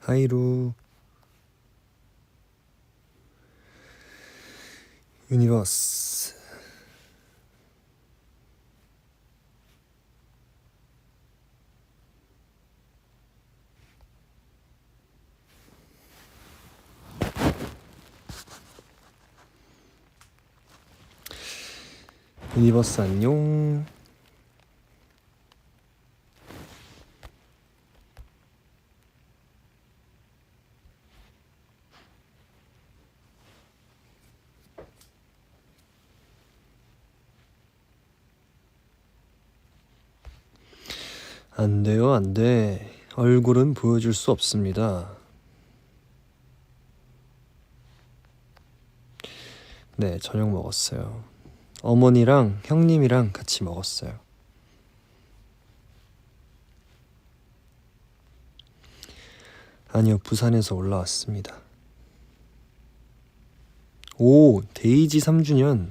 하이루 유니버스. 유니버스 안녕. 안 돼요, 안 돼. 얼굴은 보여줄 수 없습니다. 네, 저녁 먹었어요. 어머니랑 형님이랑 같이 먹었어요. 아니요, 부산에서 올라왔습니다. 오, 데이지 3주년.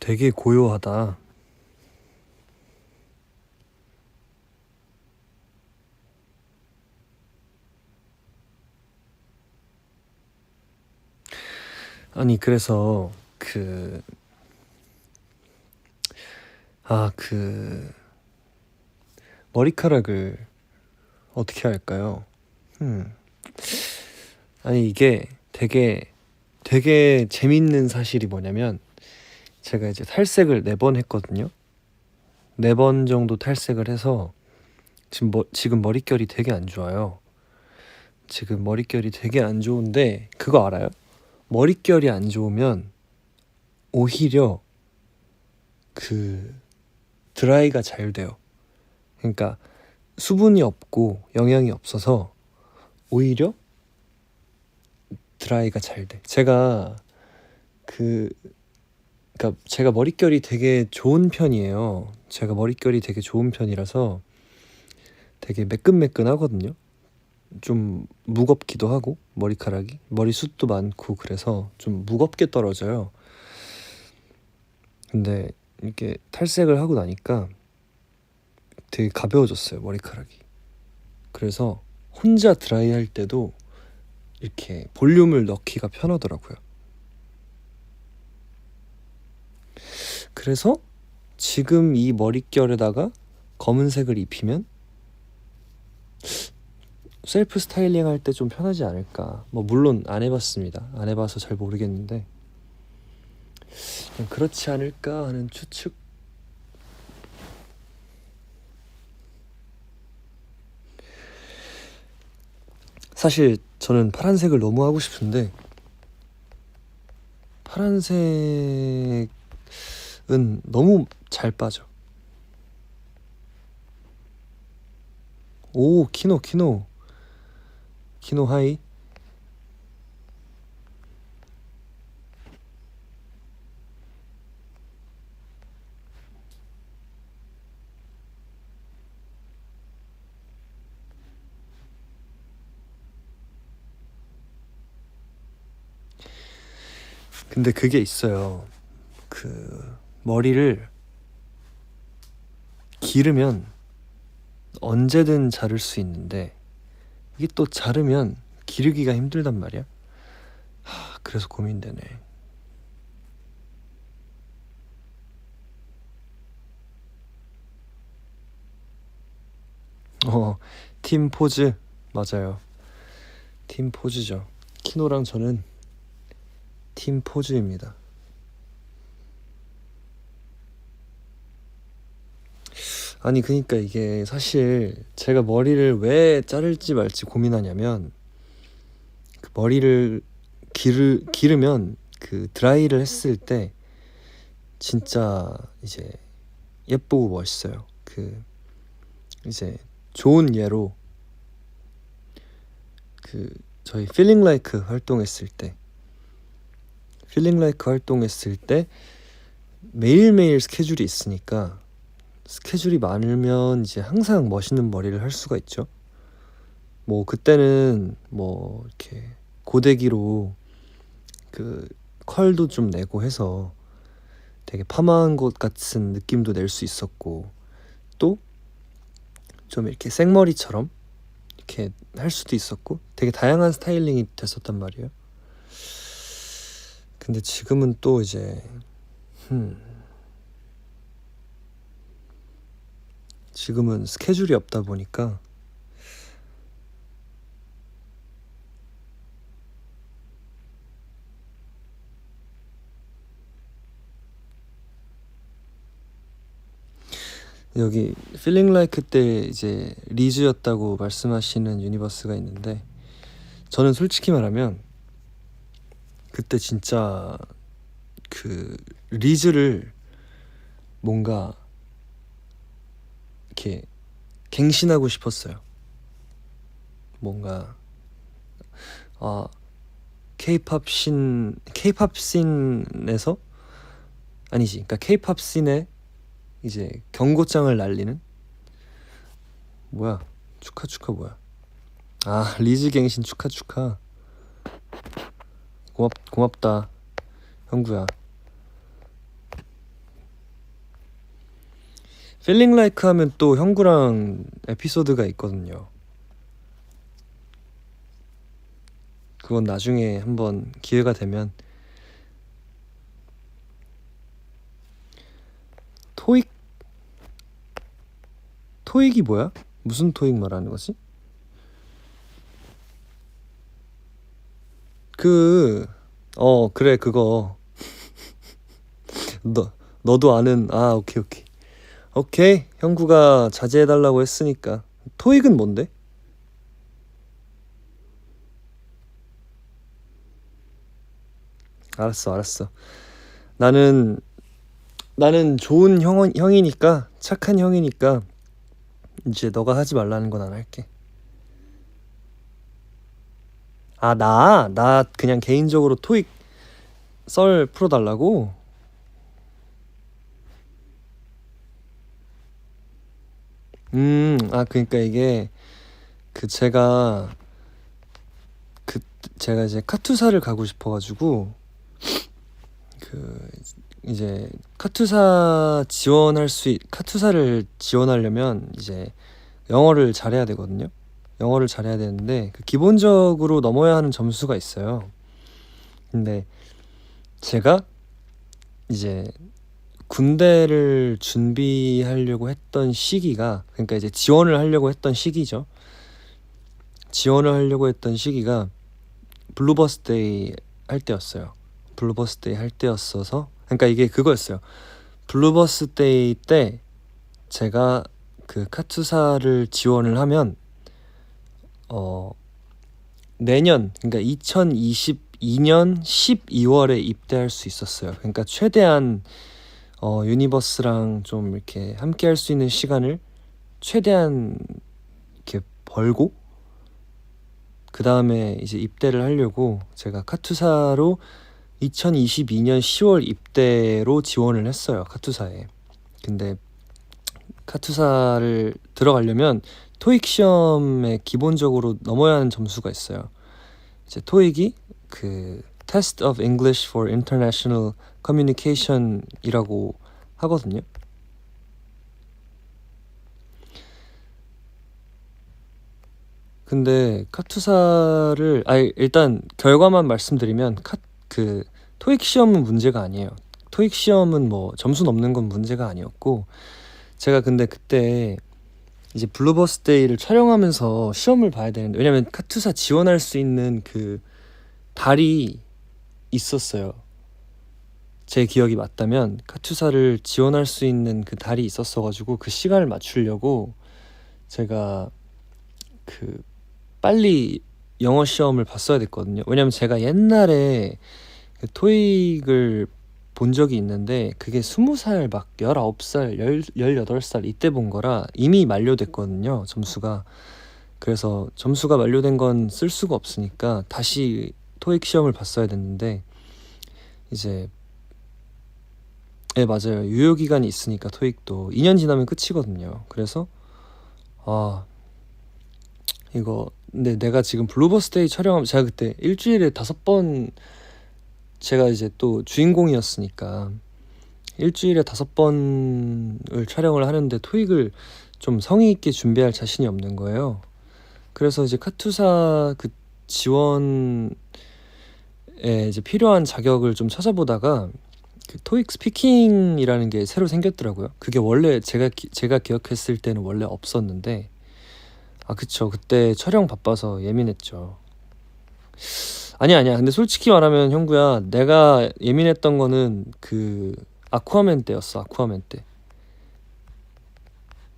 되게 고요하다. 아니, 그래서 머리카락을 어떻게 할까요? 아니, 이게 되게 재밌는 사실이 뭐냐면, 제가 이제 탈색을 4번 했거든요. 4번 정도 탈색을 해서 지금 머릿결이 되게 안 좋아요. 지금 머릿결이 되게 안 좋은데, 그거 알아요? 머릿결이 안 좋으면 오히려 드라이가 잘 돼요. 그러니까 수분이 없고 영양이 없어서 오히려 드라이가 잘 돼. 제가 제가 머릿결이 되게 좋은 편이에요. 제가 머릿결이 되게 좋은 편이라서 되게 매끈매끈하거든요. 좀 무겁기도 하고, 머리카락이 머리숱도 많고, 그래서 좀 무겁게 떨어져요. 근데 이렇게 탈색을 하고 나니까 되게 가벼워졌어요, 머리카락이. 그래서 혼자 드라이 할 때도 이렇게 볼륨을 넣기가 편하더라고요. 그래서 지금 이 머릿결에다가 검은색을 입히면 셀프 스타일링 할 때 좀 편하지 않을까. 뭐 물론 안 해봤습니다. 안 해봐서 잘 모르겠는데 그렇지 않을까 하는 추측. 사실 저는 파란색을 너무 하고 싶은데 파란색은 너무 잘 빠져. 오, 키노 하이. 근데 그게 있어요. 머리를 기르면 언제든 자를 수 있는데 이게 또 자르면 기르기가 힘들단 말이야. 그래서 고민되네. 팀 포즈. 맞아요. 팀 포즈죠. 키노랑 저는 팀 포즈입니다. 아니, 그니까 이게 사실 제가 머리를 왜 자를지 말지 고민하냐면, 머리를 기르면 드라이를 했을 때 진짜 이제 예쁘고 멋있어요. 이제 좋은 예로 저희 Feeling Like 활동했을 때 매일매일 스케줄이 있으니까 스케줄이 많으면 이제 항상 멋있는 머리를 할 수가 있죠. 뭐 그때는 뭐 이렇게 고데기로 그 컬도 좀 내고 해서 되게 파마한 것 같은 느낌도 낼 수 있었고, 또 좀 이렇게 생머리처럼 이렇게 할 수도 있었고, 되게 다양한 스타일링이 됐었단 말이에요. 근데 지금은 또 이제 지금은 스케줄이 없다 보니까 여기 Feeling Like 때 이제 리즈였다고 말씀하시는 유니버스가 있는데, 저는 솔직히 말하면 그때 진짜 그 리즈를 뭔가 이렇게 갱신하고 싶었어요. 뭔가 케이팝 씬에서 아니지, 그러니까 케이팝 씬에 이제 경고장을 날리는, 뭐야, 축하 뭐야, 리즈 갱신 축하. 고맙다 형구야. Feeling Like 하면 또 형구랑 에피소드가 있거든요. 그건 나중에 한번 기회가 되면. 토익이 뭐야? 무슨 토익 말하는 거지? 그래, 그거. 너도 아는. 오케이 형구가 자제해달라고 했으니까. 토익은 뭔데? 알았어. 나는 좋은 형이니까, 착한 형이니까 이제 너가 하지 말라는 건 안 할게. 나 그냥 개인적으로 토익 썰 풀어달라고? 그러니까 이게 제가 이제 카투사를 가고 싶어가지고, 이제 카투사를 지원하려면 이제 영어를 잘해야 되거든요. 영어를 잘해야 되는데 기본적으로 넘어야 하는 점수가 있어요. 근데 제가 이제 군대를 준비하려고 했던 시기가, 그러니까 이제 지원을 하려고 했던 시기죠. 지원을 하려고 했던 시기가 블루버스데이 할 때였어요. 블루버스데이 할 때였어서, 그러니까 이게 그거였어요. 블루버스데이 때 제가 그 카투사를 지원을 하면 내년, 그러니까 2022년 12월에 입대할 수 있었어요. 그러니까 최대한 유니버스랑 좀 이렇게 함께 할 수 있는 시간을 최대한 이렇게 벌고, 그 다음에 이제 입대를 하려고 제가 카투사로 2022년 10월 입대로 지원을 했어요, 카투사에. 근데 카투사를 들어가려면 토익 시험에 기본적으로 넘어야 하는 점수가 있어요. 이제 토익이 그 Test of English for International Communication이라고 하거든요. 근데 카투사를 일단 결과만 말씀드리면 토익 시험은 문제가 아니에요. 토익 시험은 뭐 점수 넘는 건 문제가 아니었고, 제가 근데 그때 이제 블루버스데이를 촬영하면서 시험을 봐야 되는데, 왜냐면 카투사 지원할 수 있는 그 달이 있었어요. 제 기억이 맞다면 카투사를 지원할 수 있는 그 달이 있었어가지고 그 시간을 맞추려고 제가 빨리 영어 시험을 봤어야 됐거든요. 왜냐면 제가 옛날에 그 토익을 본 적이 있는데 그게 20살 막 19살 18살 이때 본 거라 이미 만료됐거든요, 점수가. 그래서 점수가 만료된 건 쓸 수가 없으니까 다시 토익 시험을 봤어야 됐는데, 이제 네, 맞아요. 유효 기간이 있으니까 토익도 2년 지나면 끝이거든요. 그래서 아 이거 근데 내가 지금 블루버스데이 촬영하면 제가 그때 일주일에 5번 제가 이제 또 주인공이었으니까 일주일에 5번을 촬영을 하는데 토익을 좀 성의 있게 준비할 자신이 없는 거예요. 그래서 이제 카투사 그 지원에 이제 필요한 자격을 좀 찾아보다가 그 토익 스피킹이라는 게 새로 생겼더라고요. 그게 원래 제가 기억했을 때는 원래 없었는데 아 그쵸 그때 촬영 바빠서 예민했죠. 아니야 근데 솔직히 말하면 형구야 내가 예민했던 거는 그 아쿠아맨 때였어.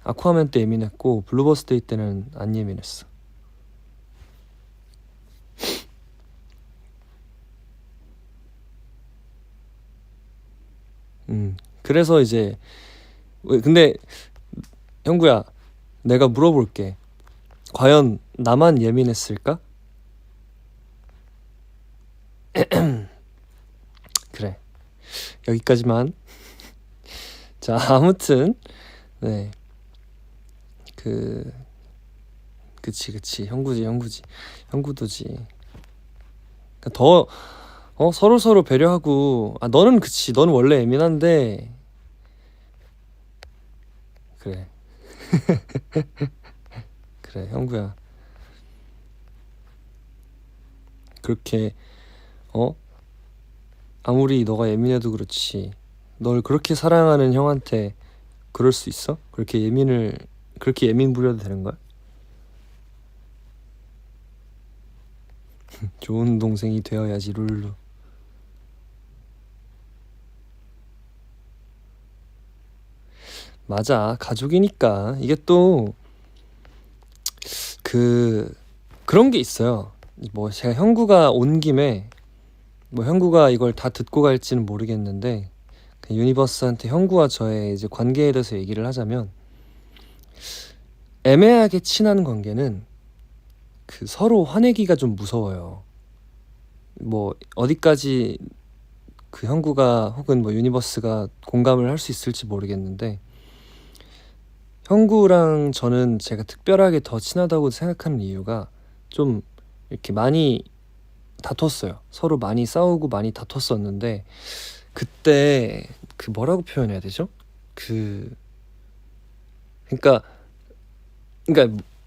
아쿠아맨 때 예민했고 블루버스데이 때는 안 예민했어. 그래서 이제 근데 형구야 내가 물어볼게. 과연 나만 예민했을까? 그래 여기까지만. 자 아무튼 네 그 그치 형구도지. 그러니까 더 서로 배려하고 아 너는 그치 너는 원래 예민한데 그래 그래 형구야 그렇게 어 아무리 너가 예민해도 그렇지 널 그렇게 사랑하는 형한테 그럴 수 있어? 그렇게 예민 부려도 되는 거야? 좋은 동생이 되어야지 룰루. 맞아 가족이니까 이게 또 그런 게 있어요. 뭐 제가 형구가 온 김에 뭐 형구가 이걸 다 듣고 갈지는 모르겠는데 그 유니버스한테 형구와 저의 이제 관계에 대해서 얘기를 하자면 애매하게 친한 관계는 그 서로 화내기가 좀 무서워요. 뭐 어디까지 그 형구가 혹은 뭐 유니버스가 공감을 할 수 있을지 모르겠는데 형구랑 저는 제가 특별하게 더 친하다고 생각하는 이유가 좀 이렇게 많이 다퉜어요. 서로 많이 싸우고 많이 다퉜었는데 그때 그 뭐라고 표현해야 되죠? 그 그러니까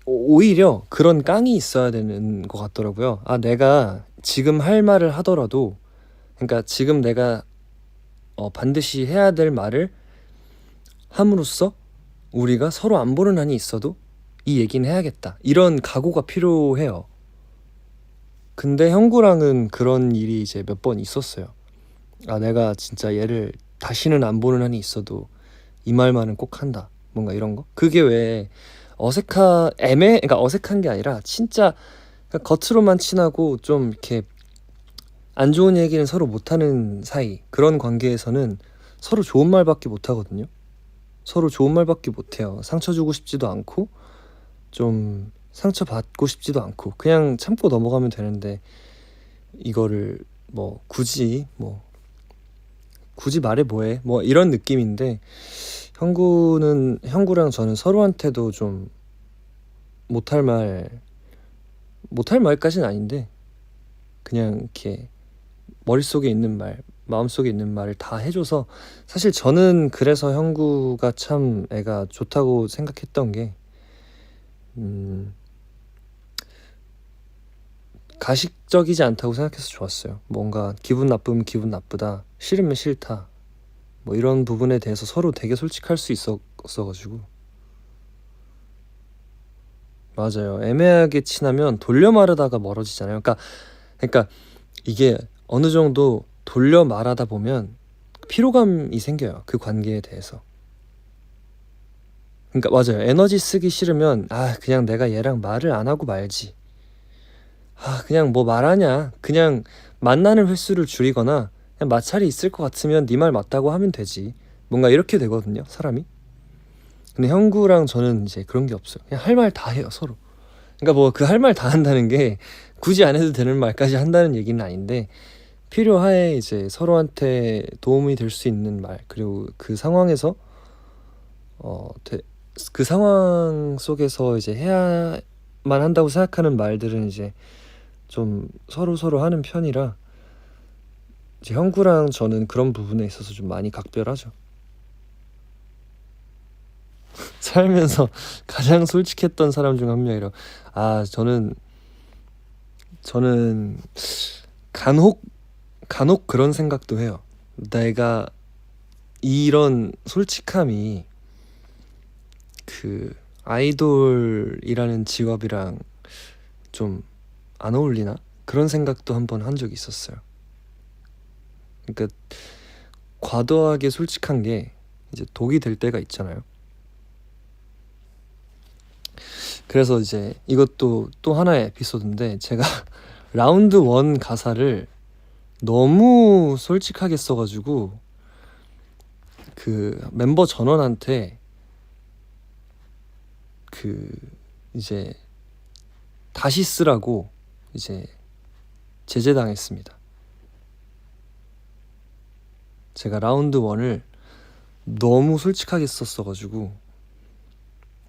오히려 그런 깡이 있어야 되는 것 같더라고요. 아 내가 지금 할 말을 하더라도 그러니까 지금 내가 반드시 해야 될 말을 함으로써 우리가 서로 안 보는 한이 있어도 이 얘기는 해야겠다. 이런 각오가 필요해요. 근데 형구랑은 그런 일이 이제 몇 번 있었어요. 아 내가 진짜 얘를 다시는 안 보는 한이 있어도 이 말만은 꼭 한다. 뭔가 이런 거. 그게 왜 그러니까 어색한 게 아니라 진짜 그러니까 겉으로만 친하고 좀 이렇게 안 좋은 얘기는 서로 못하는 사이 그런 관계에서는 서로 좋은 말밖에 못 하거든요. 서로 좋은 말밖에 못 해요. 상처 주고 싶지도 않고 좀 상처 받고 싶지도 않고 그냥 참고 넘어가면 되는데 이거를 뭐 굳이 말해 뭐해 뭐 이런 느낌인데 형구랑 저는 서로한테도 좀 못할 말까지는 아닌데 그냥 이렇게 머릿속에 있는 말 마음속에 있는 말을 다 해줘서 사실 저는 그래서 형구가 참 애가 좋다고 생각했던 게 가식적이지 않다고 생각해서 좋았어요. 뭔가 기분 나쁘면 기분 나쁘다 싫으면 싫다 뭐 이런 부분에 대해서 서로 되게 솔직할 수 있었어가지고 맞아요. 애매하게 친하면 돌려 말하다가 멀어지잖아요. 그러니까 이게 어느 정도 돌려 말하다 보면 피로감이 생겨요. 그 관계에 대해서. 그러니까 맞아요. 에너지 쓰기 싫으면 아 그냥 내가 얘랑 말을 안 하고 말지. 아 그냥 뭐 말하냐. 그냥 만나는 횟수를 줄이거나 그냥 마찰이 있을 것 같으면 네 말 맞다고 하면 되지. 뭔가 이렇게 되거든요. 사람이. 근데 형구랑 저는 이제 그런 게 없어요. 그냥 할 말 다 해요. 서로. 그러니까 뭐 그 할 말 다 한다는 게 굳이 안 해도 되는 말까지 한다는 얘기는 아닌데 필요하에 이제 서로한테 도움이 될 수 있는 말, 그리고 그 상황에서 그 상황 속에서 이제 해야만 한다고 생각하는 말들은 이제 좀 서로 하는 편이라, 이제 형구랑 저는 그런 부분에 있어서 좀 많이 각별하죠. 살면서 가장 솔직했던 사람 중 한 명이라. 아, 저는 간혹 그런 생각도 해요. 내가 이런 솔직함이 그 아이돌이라는 직업이랑 좀 안 어울리나? 그런 생각도 한번 한 적이 있었어요. 그러니까 과도하게 솔직한 게 이제 독이 될 때가 있잖아요. 그래서 이제 이것도 또 하나의 에피소드인데, 제가 라운드 1 가사를 너무 솔직하게 써가지고 그 멤버 전원한테 그 이제 다시 쓰라고 이제 제재당했습니다. 제가 라운드 1을 너무 솔직하게 썼어가지고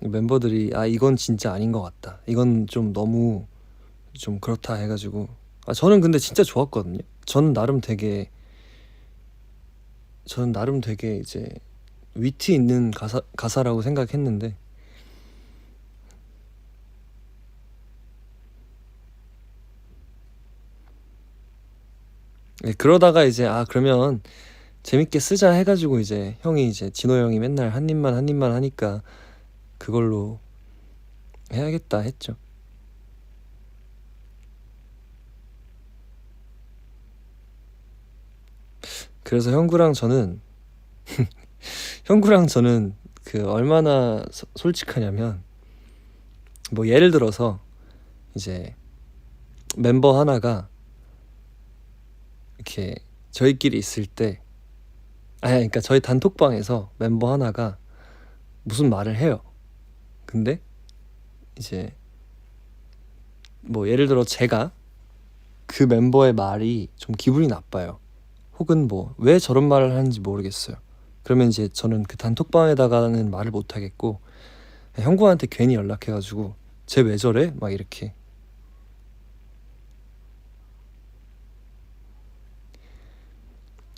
멤버들이 이건 진짜 아닌 것 같다, 이건 좀 너무 좀 그렇다 해가지고, 저는 근데 진짜 좋았거든요. 저는 나름 되게 이제 위트 있는 가사라고 생각했는데, 네, 그러다가 이제 그러면 재밌게 쓰자 해가지고 이제 형이 이제 진호 형이 맨날 한 입만 하니까 그걸로 해야겠다 했죠. 그래서 형구랑 저는 그 얼마나 솔직하냐면, 뭐 예를 들어서 이제 멤버 하나가 이렇게 저희끼리 있을 때, 그러니까 저희 단톡방에서 멤버 하나가 무슨 말을 해요. 근데 이제 뭐 예를 들어 제가 그 멤버의 말이 좀 기분이 나빠요. 혹은 뭐 왜 저런 말을 하는지 모르겠어요. 그러면 이제 저는 그 단톡방에다가는 말을 못 하겠고, 형구한테 괜히 연락해가지고 쟤 왜 저래? 막 이렇게.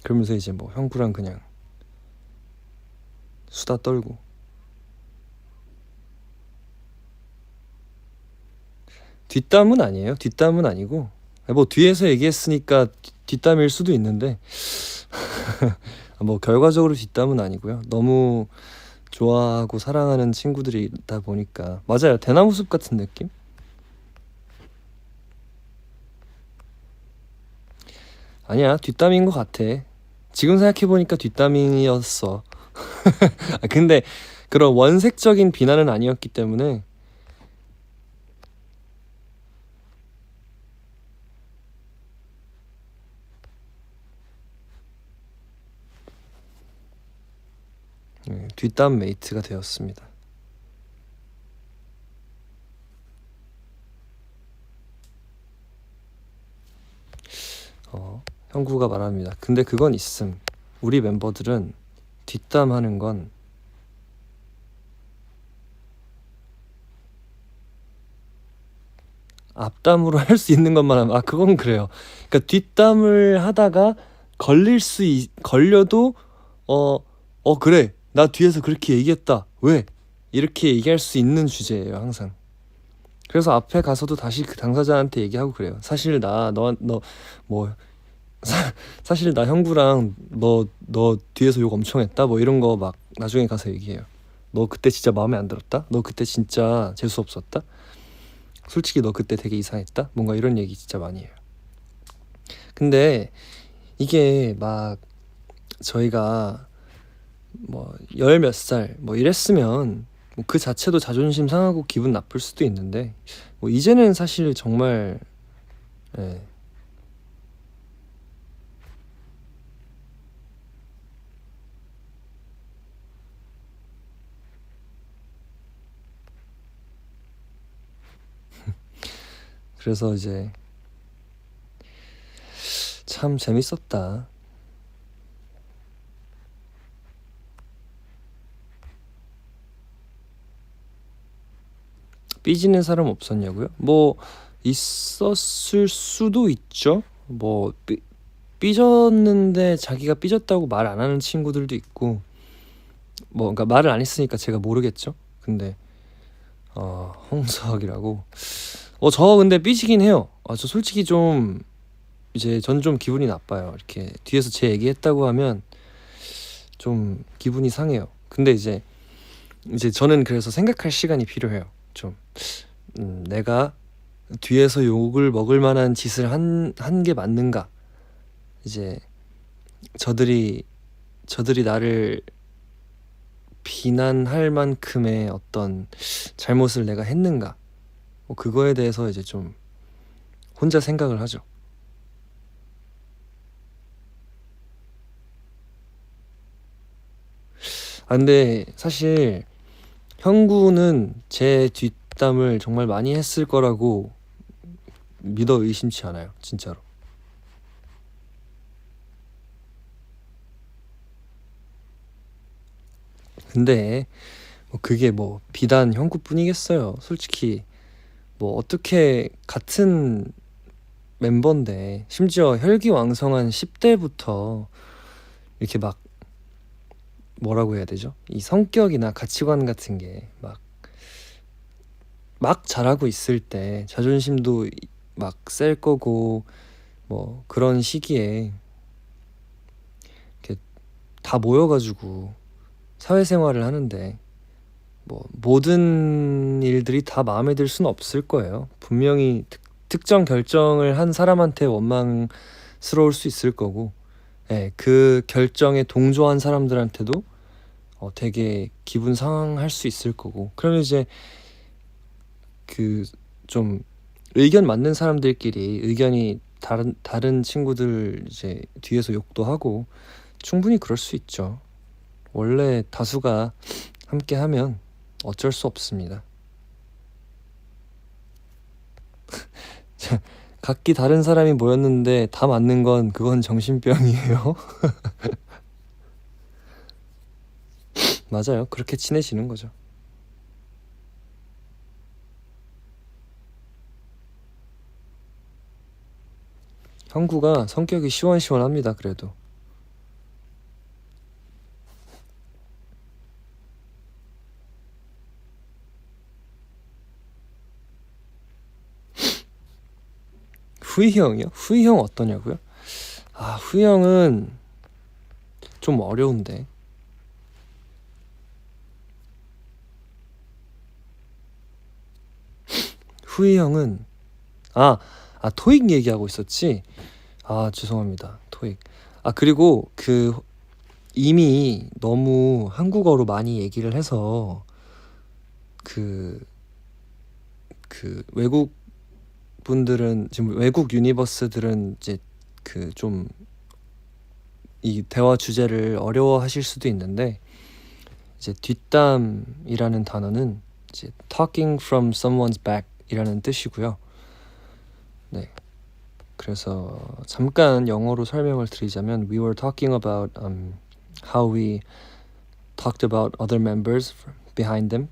그러면서 이제 뭐 형구랑 그냥 수다 떨고. 뒷담은 아니에요. 뒷담은 아니고, 뭐 뒤에서 얘기했으니까 뒷담일 수도 있는데 뭐 결과적으로 뒷담은 아니고요. 너무 좋아하고 사랑하는 친구들이다 보니까. 맞아요, 대나무숲 같은 느낌? 아니야, 뒷담인 것 같아. 지금 생각해보니까 뒷담이었어. 근데 그런 원색적인 비난은 아니었기 때문에. 뒷담 메이트가 되었습니다. 형구가 말합니다. 근데 그건 있음. 우리 멤버들은 뒷담하는 건 앞담으로 할 수 있는 것만 하면, 그건 그래요. 그러니까 뒷담을 하다가 걸려도 그래, 나 뒤에서 그렇게 얘기했다, 왜? 이렇게 얘기할 수 있는 주제예요, 항상. 그래서 앞에 가서도 다시 그 당사자한테 얘기하고 그래요. 사실 사실 나 형구랑 너 뒤에서 욕 엄청 했다, 뭐 이런 거 막 나중에 가서 얘기해요. 너 그때 진짜 마음에 안 들었다? 너 그때 진짜 재수 없었다? 솔직히 너 그때 되게 이상했다? 뭔가 이런 얘기 진짜 많이 해요. 근데 이게 막 저희가 뭐 열 몇 살 뭐 이랬으면 뭐그 자체도 자존심 상하고 기분 나쁠 수도 있는데, 뭐 이제는 사실 정말 예. 그래서 이제 참 재밌었다. 삐지는 사람 없었냐고요? 뭐 있었을 수도 있죠. 뭐 삐졌는데 자기가 삐졌다고 말 안 하는 친구들도 있고, 뭐 그러니까 말을 안 했으니까 제가 모르겠죠. 근데 홍석이라고. 저 근데 삐지긴 해요. 저 솔직히 좀 이제 전 좀 기분이 나빠요. 이렇게 뒤에서 제 얘기했다고 하면 좀 기분이 상해요. 근데 이제 저는 그래서 생각할 시간이 필요해요. 좀 내가 뒤에서 욕을 먹을 만한 짓을 한 게 맞는가? 이제 저들이 나를 비난할 만큼의 어떤 잘못을 내가 했는가? 뭐 그거에 대해서 이제 좀 혼자 생각을 하죠. 근데 사실 형구는 제 뒷담을 정말 많이 했을 거라고 믿어 의심치 않아요. 진짜로. 근데 뭐 그게 뭐 비단 형구뿐이겠어요. 솔직히 뭐 어떻게 같은 멤버인데, 심지어 혈기왕성한 10대부터 이렇게 막 뭐라고 해야 되죠? 이 성격이나 가치관 같은 게 막 잘하고 있을 때 자존심도 막 셀 거고, 뭐 그런 시기에 이렇게 다 모여가지고 사회생활을 하는데 뭐 모든 일들이 다 마음에 들 수는 없을 거예요. 분명히 특정 결정을 한 사람한테 원망스러울 수 있을 거고, 예, 그 결정에 동조한 사람들한테도 되게 기분 상할 수 있을 거고. 그러면 이제 그 좀 의견 맞는 사람들끼리 의견이 다른 친구들 이제 뒤에서 욕도 하고, 충분히 그럴 수 있죠. 원래 다수가 함께 하면 어쩔 수 없습니다. 각기 다른 사람이 모였는데 다 맞는 건 그건 정신병이에요. 맞아요. 그렇게 친해지는 거죠. 형구가 성격이 시원시원합니다. 그래도. 후이 형이요? 후이 형 어떠냐고요? 후이 형은 좀 어려운데. 후이 형은 토익 얘기하고 있었지? 죄송합니다. 토익. 그리고 이미 너무 한국어로 많이 얘기를 해서 외국 분들은, 지금 외국 유니버스들은 이제 좀 이 대화 주제를 어려워하실 수도 있는데, 이제 뒷담이라는 단어는 이제 talking from someone's back이라는 뜻이고요. 네. 그래서 잠깐 영어로 설명을 드리자면, we were talking about how we talked about other members behind them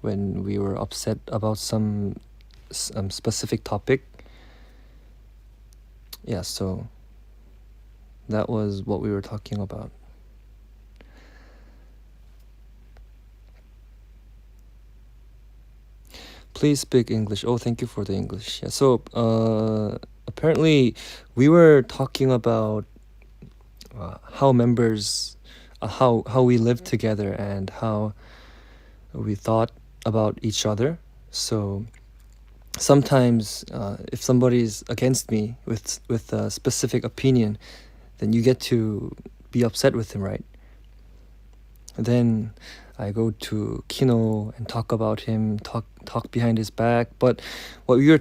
when we were upset about some specific topic. Yeah, so that was what we were talking about. Please speak English. Oh, thank you for the English. Yeah, so apparently we were talking about how members, how we live together and how we thought about each other. So sometimes if somebody's against me with a specific opinion, then you get to be upset with him, right? Then I go to Kino and talk about him, talk behind his back. But the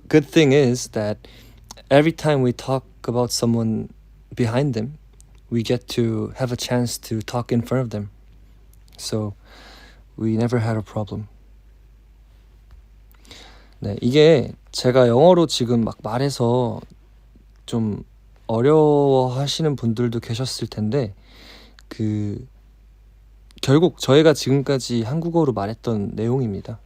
good thing is that every time we talk about someone behind them, we get to have a chance to talk in front of them. So we never had a problem. 네, 이게 제가 영어로 지금 막 말해서 좀 어려워하시는 분들도 계셨을 텐데 그 결국 저희가 지금까지 한국어로 말했던 내용입니다.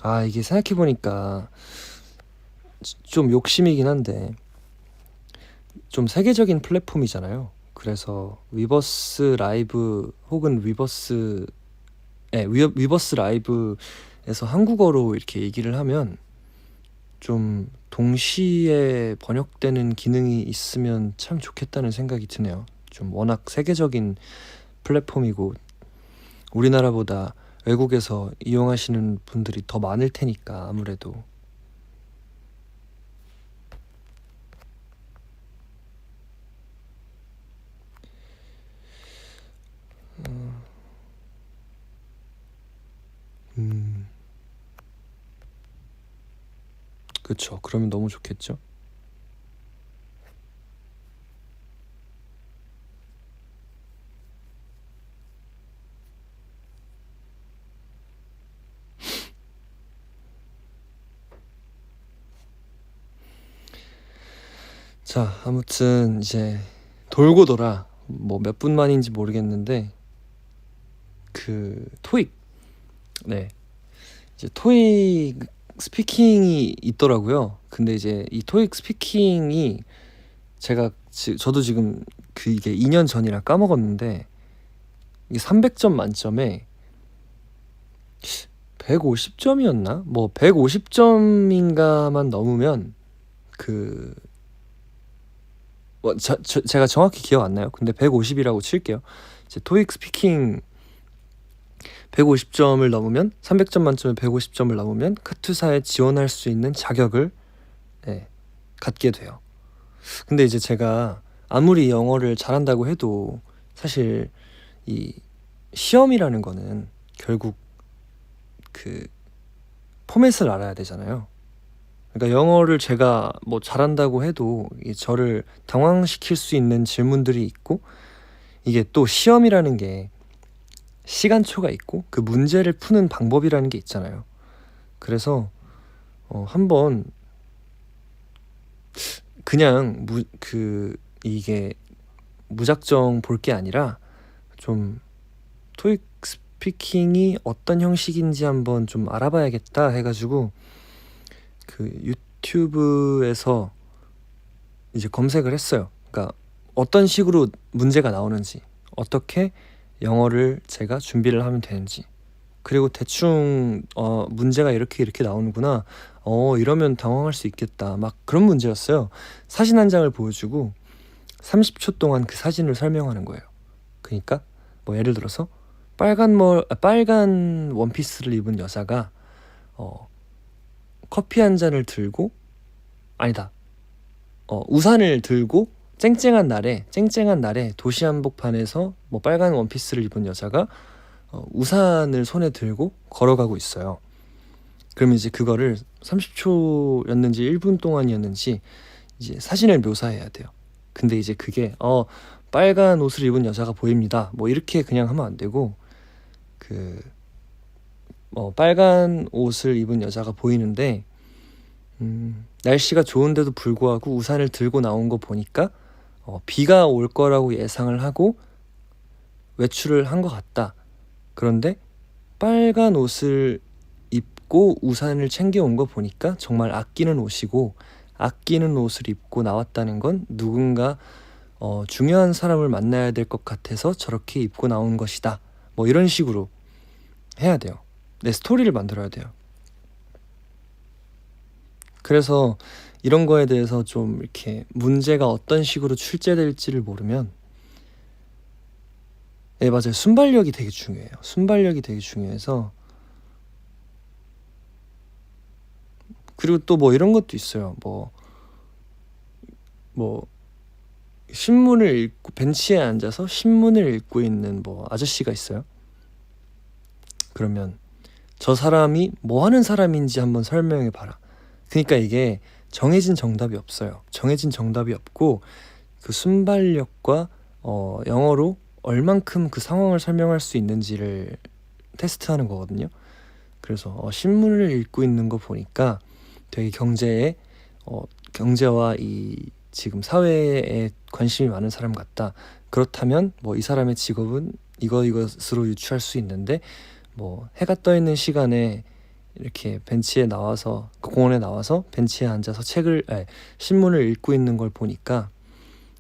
아, 이게 생각해보니까 좀 욕심이긴 한데 좀 세계적인 플랫폼이잖아요. 그래서 위버스 라이브 혹은 위버스 라이브에서 한국어로 이렇게 얘기를 하면 좀 동시에 번역되는 기능이 있으면 참 좋겠다는 생각이 드네요. 좀 워낙 세계적인 플랫폼이고 우리나라보다 외국에서 이용하시는 분들이 더 많을 테니까 아무래도. 음, 그쵸. 그러면 너무 좋겠죠. 자, 아무튼 이제 돌고 돌아 뭐 몇 분 만인지 모르겠는데 그 토익, 네, 이제 토익 스피킹이 있더라고요. 근데 이제 이 토익 스피킹이 저도 지금 이게 2년 전이라 까먹었는데 이게 300점 만점에 150점이었나? 뭐 150점인가만 넘으면 그 제가 정확히 기억 안 나요. 근데 150이라고 칠게요. 이제 토익 스피킹 150점을 넘으면 300점 만점에 150점을 넘으면 카투사에 지원할 수 있는 자격을, 네, 갖게 돼요. 근데 이제 제가 아무리 영어를 잘한다고 해도 사실 이 시험이라는 거는 결국 그 포맷을 알아야 되잖아요. 그러니까 영어를 제가 뭐 잘한다고 해도 저를 당황시킬 수 있는 질문들이 있고 이게 또 시험이라는 게 시간초가 있고 그 문제를 푸는 방법이라는 게 있잖아요. 그래서 한번 그냥 이게 무작정 볼 게 아니라 좀 토익 스피킹이 어떤 형식인지 한번 좀 알아봐야겠다 해가지고 그 유튜브에서 이제 검색을 했어요. 그러니까 어떤 식으로 문제가 나오는지, 어떻게 영어를 제가 준비를 하면 되는지, 그리고 대충 문제가 이렇게 나오는구나, 이러면 당황할 수 있겠다, 막 그런 문제였어요. 사진 한 장을 보여주고 30초 동안 그 사진을 설명하는 거예요. 그러니까 뭐 예를 들어서 빨간 원피스를 입은 여자가 커피 한 잔을 들고, 아니다, 우산을 들고 쨍쨍한 날에 도시 한복판에서 뭐 빨간 원피스를 입은 여자가 우산을 손에 들고 걸어가고 있어요. 그러면 이제 그거를 30초였는지 1분 동안이었는지 이제 사진을 묘사해야 돼요. 근데 이제 그게 빨간 옷을 입은 여자가 보입니다, 뭐 이렇게 그냥 하면 안 되고 빨간 옷을 입은 여자가 보이는데 날씨가 좋은데도 불구하고 우산을 들고 나온 거 보니까 비가 올 거라고 예상을 하고 외출을 한 것 같다. 그런데 빨간 옷을 입고 우산을 챙겨온 거 보니까 정말 아끼는 옷이고, 아끼는 옷을 입고 나왔다는 건 누군가 중요한 사람을 만나야 될 것 같아서 저렇게 입고 나온 것이다. 뭐 이런 식으로 해야 돼요. 내 스토리를 만들어야 돼요. 그래서 이런 거에 대해서 좀 이렇게 문제가 어떤 식으로 출제될지를 모르면, 네, 맞아요. 순발력이 되게 중요해요. 순발력이 되게 중요해서. 그리고 또 뭐 이런 것도 있어요. 뭐 신문을 읽고 벤치에 앉아서 신문을 읽고 있는 뭐 아저씨가 있어요. 그러면 저 사람이 뭐 하는 사람인지 한번 설명해 봐라. 그러니까 이게 정해진 정답이 없어요. 정해진 정답이 없고 그 순발력과 영어로 얼만큼 그 상황을 설명할 수 있는지를 테스트하는 거거든요. 그래서 신문을 읽고 있는 거 보니까 되게 경제와 이 지금 사회에 관심이 많은 사람 같다. 그렇다면 뭐 이 사람의 직업은 이것으로 유추할 수 있는데, 뭐 해가 떠 있는 시간에 이렇게 공원에 나와서 벤치에 앉아서 신문을 읽고 있는 걸 보니까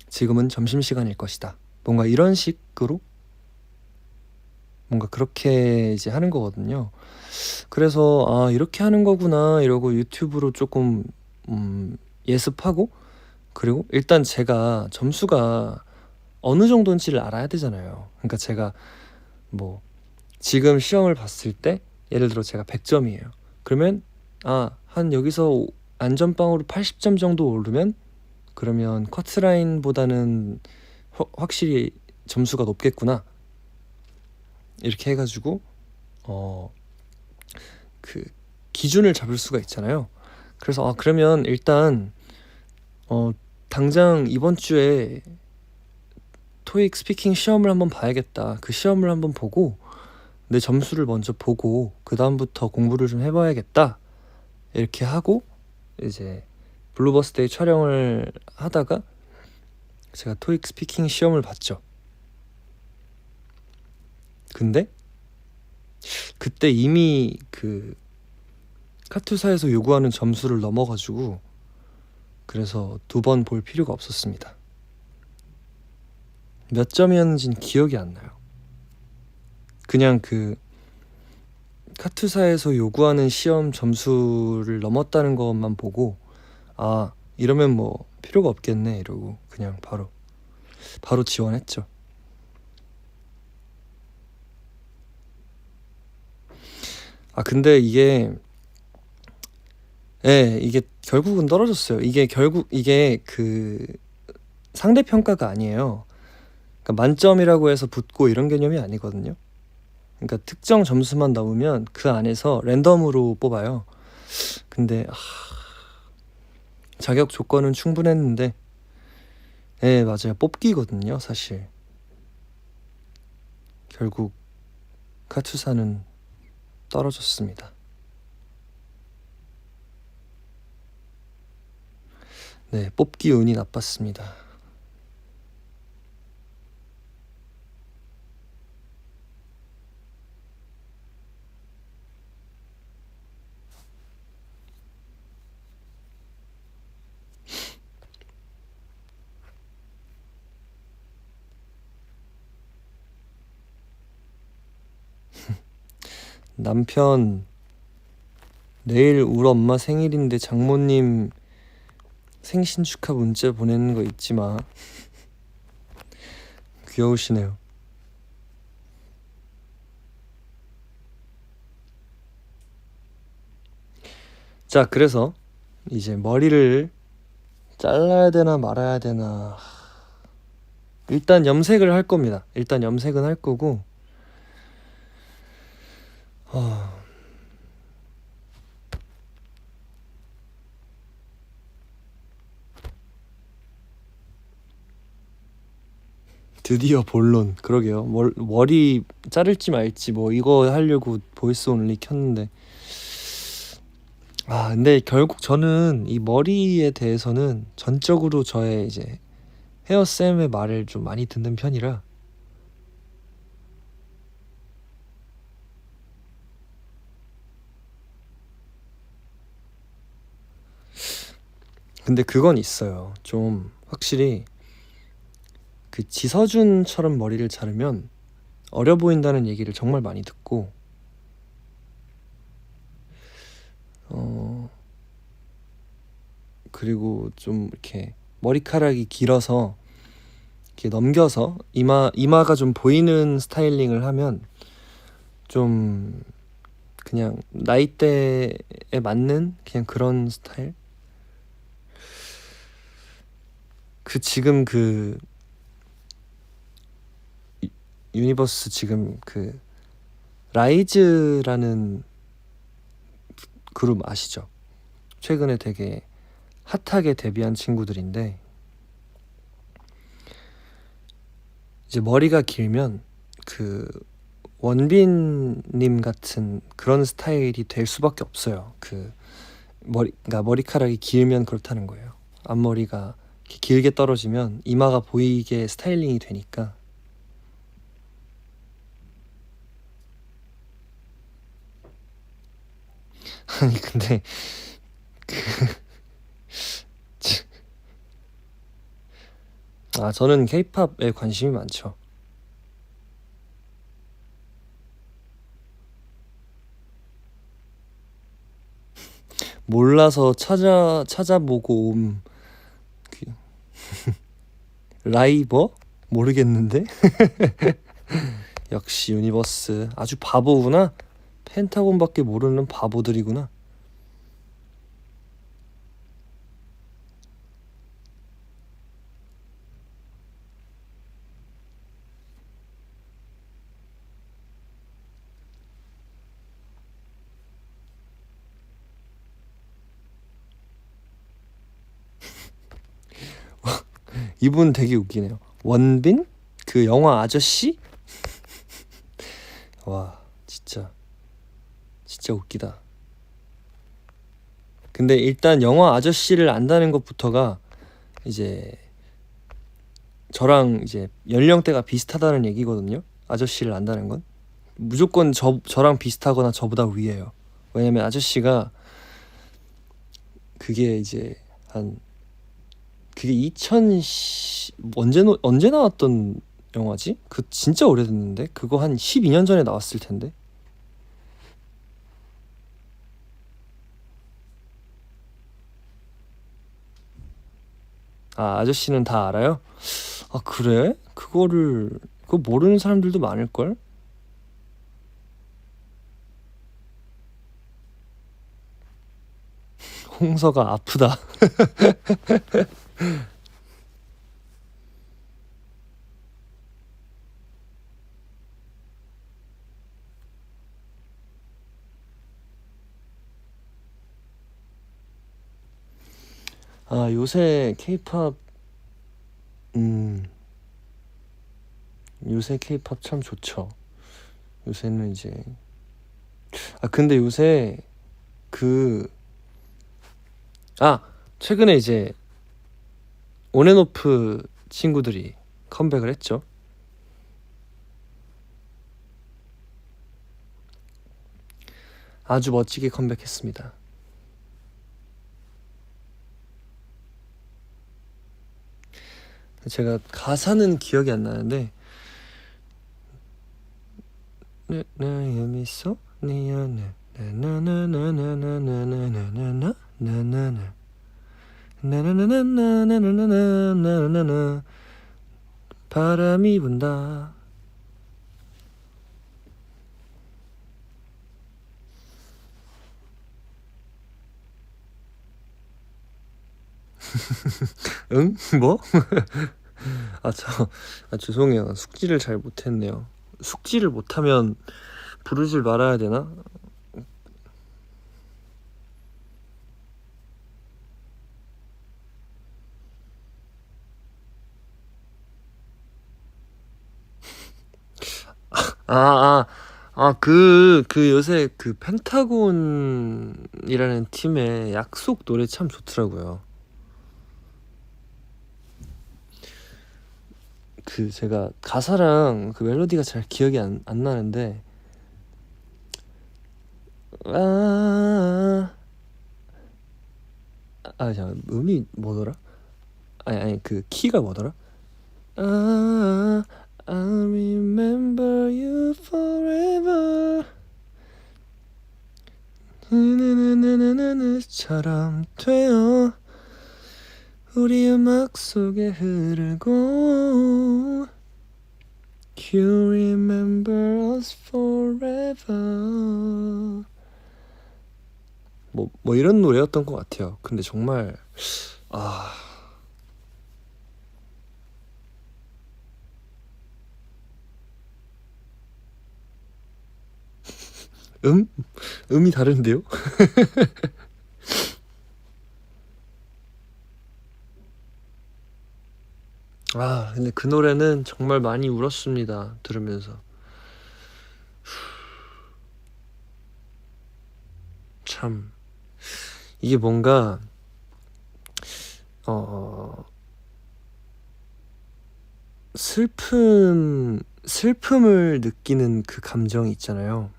지금은 점심시간일 것이다. 뭔가 이런 식으로 뭔가 그렇게 이제 하는 거거든요. 그래서 이렇게 하는 거구나 이러고 유튜브로 조금 예습하고, 그리고 일단 제가 점수가 어느 정도인지를 알아야 되잖아요. 그러니까 제가 뭐 지금 시험을 봤을 때 예를 들어 제가 100점이에요. 그러면 한 여기서 안전빵으로 80점 정도 오르면 그러면 커트라인보다는 확실히 점수가 높겠구나. 이렇게 해가지고 그 기준을 잡을 수가 있잖아요. 그래서 그러면 일단 당장 이번 주에 토익 스피킹 시험을 한번 봐야겠다. 그 시험을 한번 보고 내 점수를 먼저 보고 그 다음부터 공부를 좀 해봐야겠다. 이렇게 하고 이제 블루버스데이 촬영을 하다가 제가 토익 스피킹 시험을 봤죠. 근데 그때 이미 그 카투사에서 요구하는 점수를 넘어가지고 그래서 2번 볼 필요가 없었습니다. 몇 점이었는지는 기억이 안 나요. 그냥 그 카투사에서 요구하는 시험 점수를 넘었다는 것만 보고 이러면 뭐 필요가 없겠네 이러고 그냥 바로 지원했죠. 근데 이게 결국은 떨어졌어요. 이게 그 상대평가가 아니에요. 그러니까 만점이라고 해서 붙고 이런 개념이 아니거든요. 그러니까 특정 점수만 넘으면 그 안에서 랜덤으로 뽑아요. 근데 자격 조건은 충분했는데 맞아요. 뽑기거든요 사실. 결국 카투사는 떨어졌습니다. 뽑기 운이 나빴습니다. 남편 내일 우리 엄마 생일인데 장모님 생신 축하 문자 보내는 거 잊지 마. 귀여우시네요. 자, 그래서 이제 머리를 잘라야 되나 말아야 되나. 일단 염색을 할 겁니다. 일단 염색은 할 거고 드디어 본론. 그러게요. 머리 자를지 말지 뭐 이거 하려고 보이스 온리 켰는데 근데 결국 저는 이 머리에 대해서는 전적으로 저의 이제 헤어쌤의 말을 좀 많이 듣는 편이라 근데 그건 있어요. 좀 확실히 그 지서준처럼 머리를 자르면 어려 보인다는 얘기를 정말 많이 듣고 그리고 좀 이렇게 머리카락이 길어서 이렇게 넘겨서 이마가 좀 보이는 스타일링을 하면 좀 그냥 나이대에 맞는 그냥 그런 스타일? 지금 유니버스 지금 그 라이즈라는 그룹 아시죠? 최근에 되게 핫하게 데뷔한 친구들인데 이제 머리가 길면 그 원빈님 같은 그런 스타일이 될 수밖에 없어요. 그 그러니까 머리카락이 길면 그렇다는 거예요. 앞머리가 이렇게 길게 떨어지면 이마가 보이게 스타일링이 되니까. 아니 근데 저는 케이팝에 관심이 많죠. 몰라서 찾아보고 그 라이버? 모르겠는데? 역시 유니버스 아주 바보구나. 펜타곤밖에 모르는 바보들이구나. 이분 되게 웃기네요. 원빈? 그 영화 아저씨? 와 진짜 웃기다. 근데 일단 영화 아저씨를 안다는 것부터가 이제 저랑 이제 연령대가 비슷하다는 얘기거든요. 아저씨를 안다는 건 무조건 저랑 비슷하거나 저보다 위에요. 왜냐면 아저씨가 그게 이제 그게 2010 언제 나왔던 영화지? 그 진짜 오래됐는데 그거 한 12년 전에 나왔을 텐데. 아저씨는 다 알아요? 그래? 그거 모르는 사람들도 많을걸? 홍서가 아프다. 요새 케이팝 요새 케이팝 참 좋죠. 요새는 이제 근데 요새 최근에 이제 온앤오프 친구들이 컴백을 했죠. 아주 멋지게 컴백했습니다. 제가 가사는 기억이 안 나는데 나의 미소 네 안에 나나나나나나나나나나나나나나 나나나나나나나나나나 바람이 분다. 응? 뭐? 죄송해요. 숙지를 잘 못했네요. 숙지를 못하면 부르질 말아야 되나? 요새 그 펜타곤이라는 팀의 약속 노래 참 좋더라고요. 제가 가사랑 그 멜로디가 잘 기억이 안 나는데 잠깐 음이 뭐더라? 아니 그 키가 뭐더라? I'll remember you forever 처럼 되어 우리 음악 속에 흐르고 You remember us forever 뭐 이런 노래였던 것 같아요. 근데 정말 음이 다른데요? 아, 근데 그 노래는 정말 많이 울었습니다. 들으면서. 참, 이게 뭔가, 어, 슬픔을 느끼는 그 감정이 있잖아요.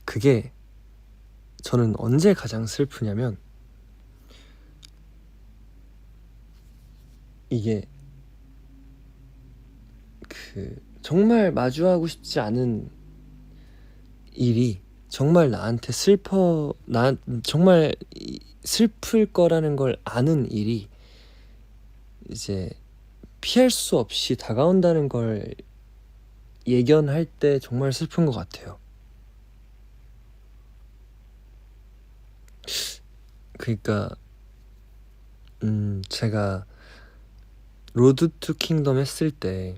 그게 저는 언제 가장 슬프냐면, 이게 정말 마주하고 싶지 않은 일이 정말 나한테 정말 슬플 거라는 걸 아는 일이 이제 피할 수 없이 다가온다는 걸 예견할 때 정말 슬픈 것 같아요. 그러니까 제가 로드 투 킹덤 했을 때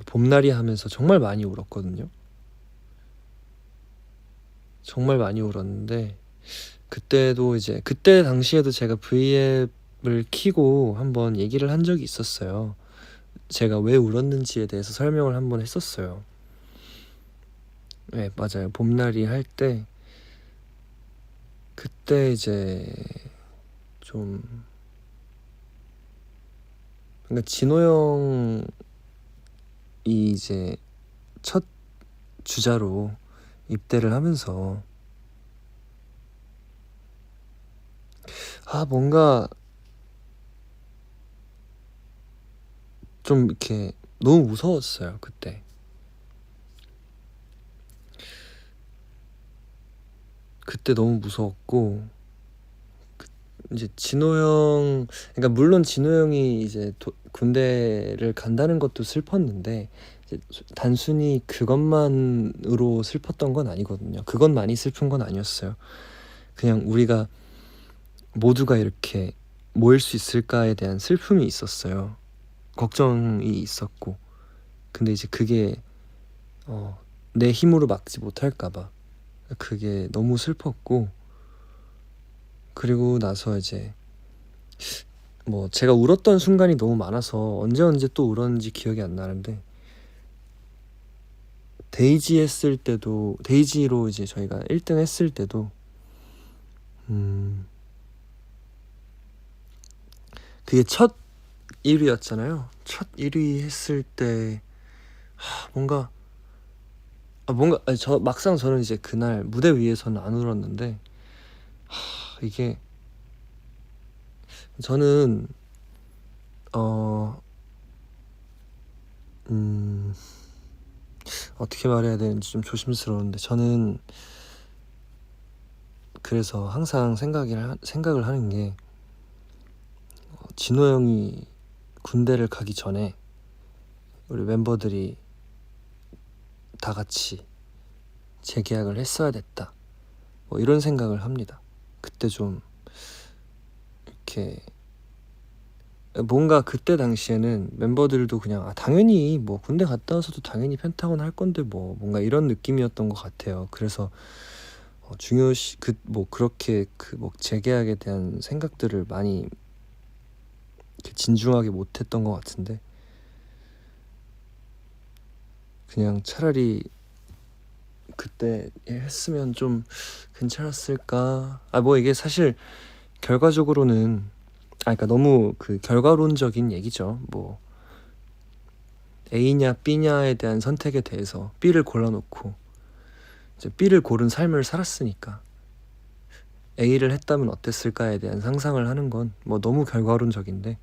봄날이 하면서 정말 많이 울었거든요. 정말 많이 울었는데 그때도 이제 그때 당시에도 제가 V앱을 키고 한번 얘기를 한 적이 있었어요. 제가 왜 울었는지에 대해서 설명을 한번 했었어요. 네, 맞아요. 봄날이 할 때 그때 이제 좀 그러니까 진호 형이 이제 첫 주자로 입대를 하면서 뭔가 좀 이렇게 너무 무서웠어요. 그때 너무 무서웠고 이제 진호 형 그러니까 물론 진호 형이 이제 군대를 간다는 것도 슬펐는데 이제 단순히 그것만으로 슬펐던 건 아니거든요. 그것만이 슬픈 건 아니었어요. 그냥 우리가 모두가 이렇게 모일 수 있을까에 대한 슬픔이 있었어요. 걱정이 있었고 근데 이제 그게 내 힘으로 막지 못할까봐 그게 너무 슬펐고 그리고 나서 이제 뭐 제가 울었던 순간이 너무 많아서 언제 또 울었는지 기억이 안 나는데 데이지 했을 때도 데이지로 이제 저희가 1등 했을 때도 그게 첫 1위였잖아요. 첫 1위 했을 때 뭔가 저 막상 저는 이제 그날 무대 위에서는 안 울었는데 이게 저는 어떻게 말해야 되는지 좀 조심스러운데 저는 그래서 항상 생각을 하는 게 진호 형이 군대를 가기 전에 우리 멤버들이 다 같이 재계약을 했어야 됐다. 뭐 이런 생각을 합니다. 그때 좀 이렇게 뭔가 그때 당시에는 member들도 그냥 당연히 뭐 군대 갔다 와서도 당연히 펜타곤 할 건데 뭐 뭔가 이런 느낌이었던 것 같아요. 그래서 중요시 뭐 그렇게 뭐 재계약에 대한 생각들을 많이 진중하게 못했던 것 같은데 그냥 차라리 그때 했으면 좀 괜찮았을까. 뭐 이게 사실 결과적으로는 그러니까 너무 결과론적인 얘기죠. 뭐 A냐 B냐에 대한 선택에 대해서 B를 골라놓고 이제 B를 고른 삶을 살았으니까 A를 했다면 어땠을까에 대한 상상을 하는 건 뭐 너무 결과론적인데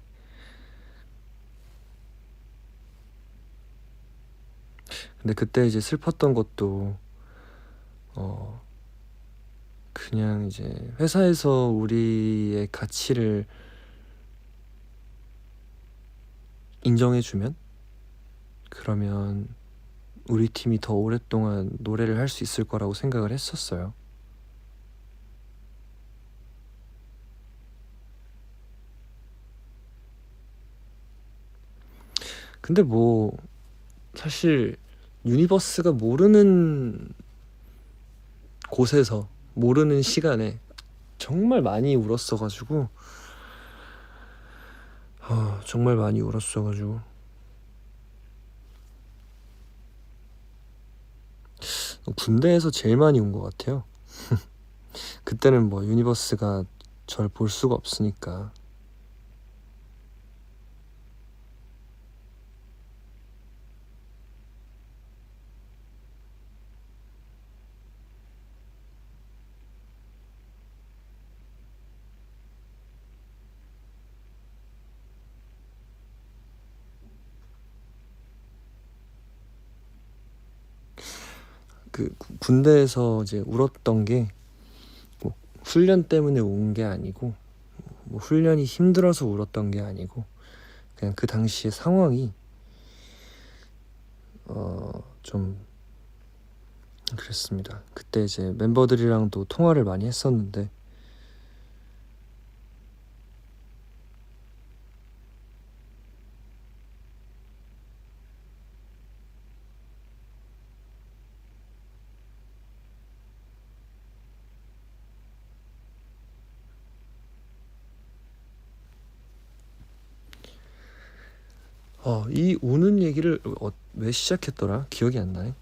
근데 그때 이제 슬펐던 것도 그냥 이제 회사에서 우리의 가치를 인정해주면 그러면 우리 팀이 더 오랫동안 노래를 할 수 있을 거라고 생각을 했었어요. 근데 뭐 사실 유니버스가 모르는 곳에서 모르는 시간에 정말 많이 울었어가지고 정말 많이 울었어가지고. 군대에서 제일 많이 운 것 같아요. 그때는 뭐 유니버스가 절 볼 수가 없으니까. 그 군대에서 이제 울었던 게 뭐 훈련 때문에 운 게 아니고, 뭐 훈련이 힘들어서 울었던 게 아니고, 그냥 그 당시의 상황이 좀 그랬습니다. 그때 이제 멤버들이랑도 통화를 많이 했었는데, 이 우는 얘기를 왜 시작했더라? 기억이 안 나네.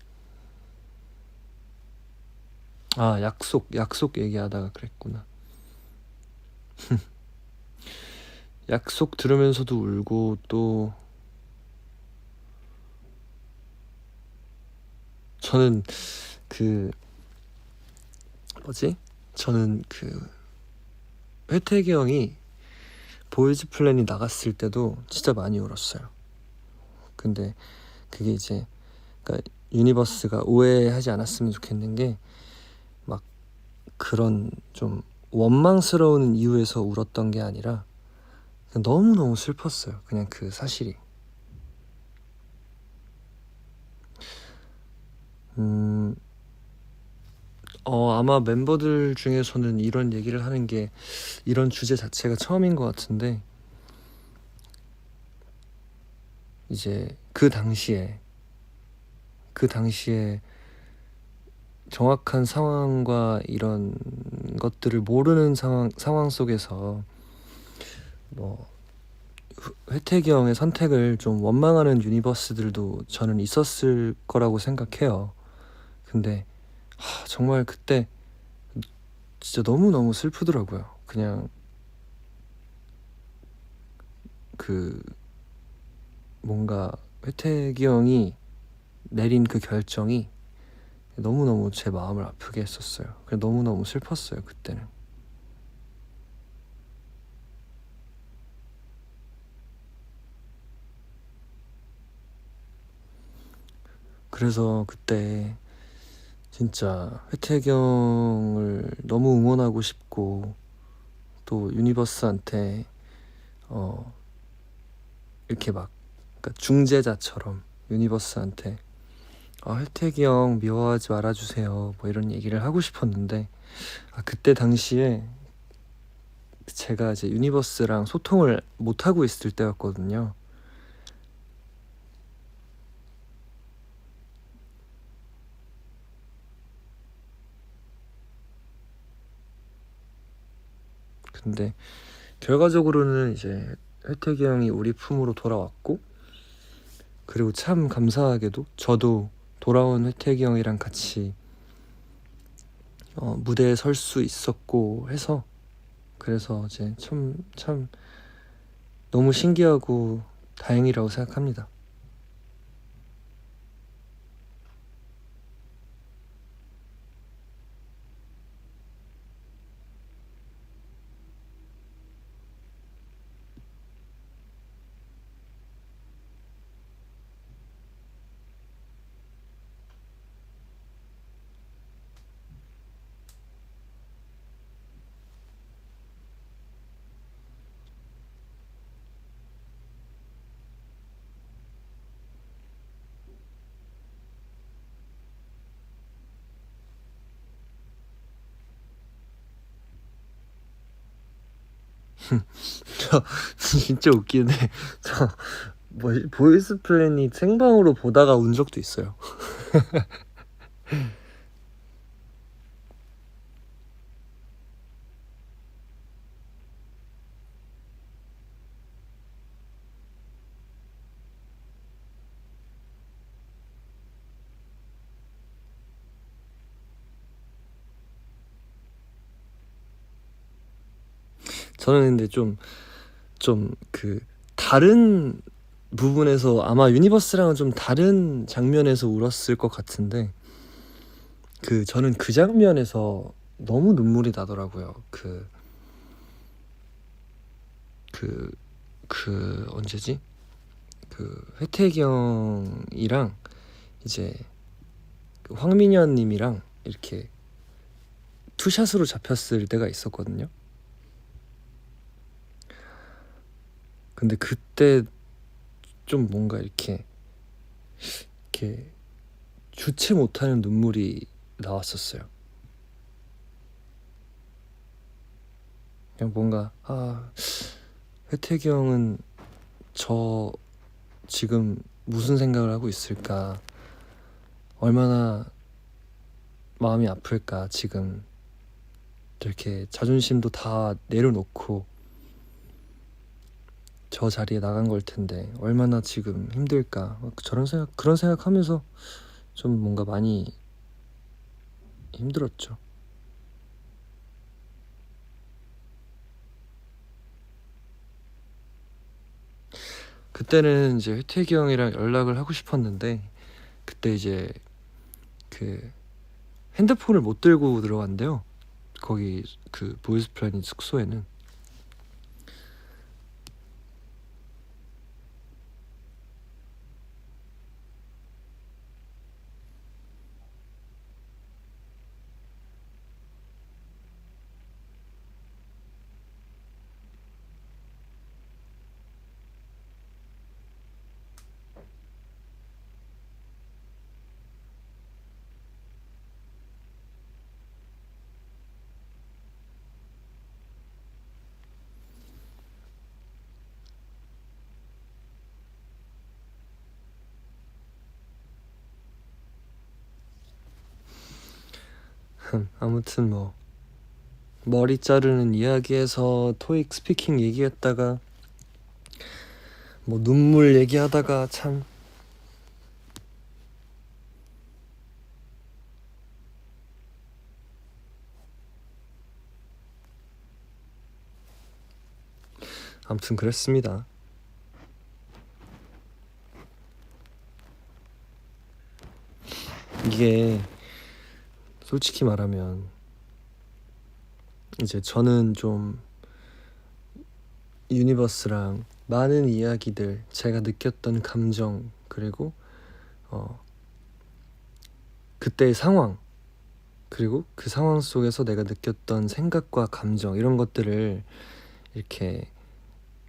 약속 얘기하다가 그랬구나. 약속 들으면서도 울고, 또 저는 그 저는 그 회태기 형이 보이즈 플랜이 나갔을 때도 진짜 많이 울었어요. 근데 그게 이제, 그러니까 유니버스가 오해하지 않았으면 좋겠는 게, 막 그런 좀 원망스러운 이유에서 울었던 게 아니라 그냥 너무너무 슬펐어요. 그냥 그 사실이. 아마 멤버들 중에서는 이런 얘기를 하는 게, 이런 주제 자체가 처음인 것 같은데, 이제 그 당시에 정확한 상황과 이런 것들을 모르는 상황 속에서 뭐 회태기 형의 선택을 좀 원망하는 유니버스들도 저는 있었을 거라고 생각해요. 근데 정말 그때 진짜 너무너무 슬프더라고요. 그냥 그 뭔가 회태기 형이 내린 그 결정이 너무너무 제 마음을 아프게 했었어요. 그냥 너무너무 슬펐어요, 그때는. 그래서 그때 진짜 회태기 형을 너무 응원하고 싶고, 또 유니버스한테 이렇게 막, 그러니까 중재자처럼 유니버스한테 혜택이 형 미워하지 말아주세요, 뭐 이런 얘기를 하고 싶었는데, 그때 당시에 제가 이제 유니버스랑 소통을 못 하고 있을 때였거든요. 근데 결과적으로는 이제 혜택이 형이 우리 품으로 돌아왔고, 그리고 참 감사하게도 저도 돌아온 혜택이 형이랑 같이 무대에 설 수 있었고 해서, 그래서 이제 참 너무 신기하고 다행이라고 생각합니다. 저 진짜 웃기네. 저 보이스 플래닛 생방으로 보다가 운 적도 있어요. 저는 근데 좀 그 다른 부분에서 아마 유니버스랑은 좀 다른 장면에서 울었을 것 같은데 저는 그 장면에서 너무 눈물이 나더라고요. 언제지? 회태기 형이랑 이제 황민현 님이랑 이렇게 투샷으로 잡혔을 때가 있었거든요. 근데 그때 좀 뭔가 이렇게 주체 못하는 눈물이 나왔었어요. 그냥 뭔가 회태기 형은 저 지금 무슨 생각을 하고 있을까, 얼마나 마음이 아플까, 지금 이렇게 자존심도 다 내려놓고 저 자리에 나간 걸 텐데 얼마나 지금 힘들까, 그런 생각하면서 좀 뭔가 많이 힘들었죠. 그때는 이제 회태기 형이랑 연락을 하고 싶었는데 그때 이제 핸드폰을 못 들고 들어간대요. 거기 보이스 플래닛 숙소에는. 아무튼 머리 자르는 이야기에서 토익 스피킹 얘기했다가 눈물 얘기하다가 참 아무튼 그랬습니다. 이게 솔직히 말하면 이제 저는 좀 유니버스랑 많은 이야기들, 제가 느꼈던 감정, 그리고 그때의 상황, 그리고 그 상황 속에서 내가 느꼈던 생각과 감정, 이런 것들을 이렇게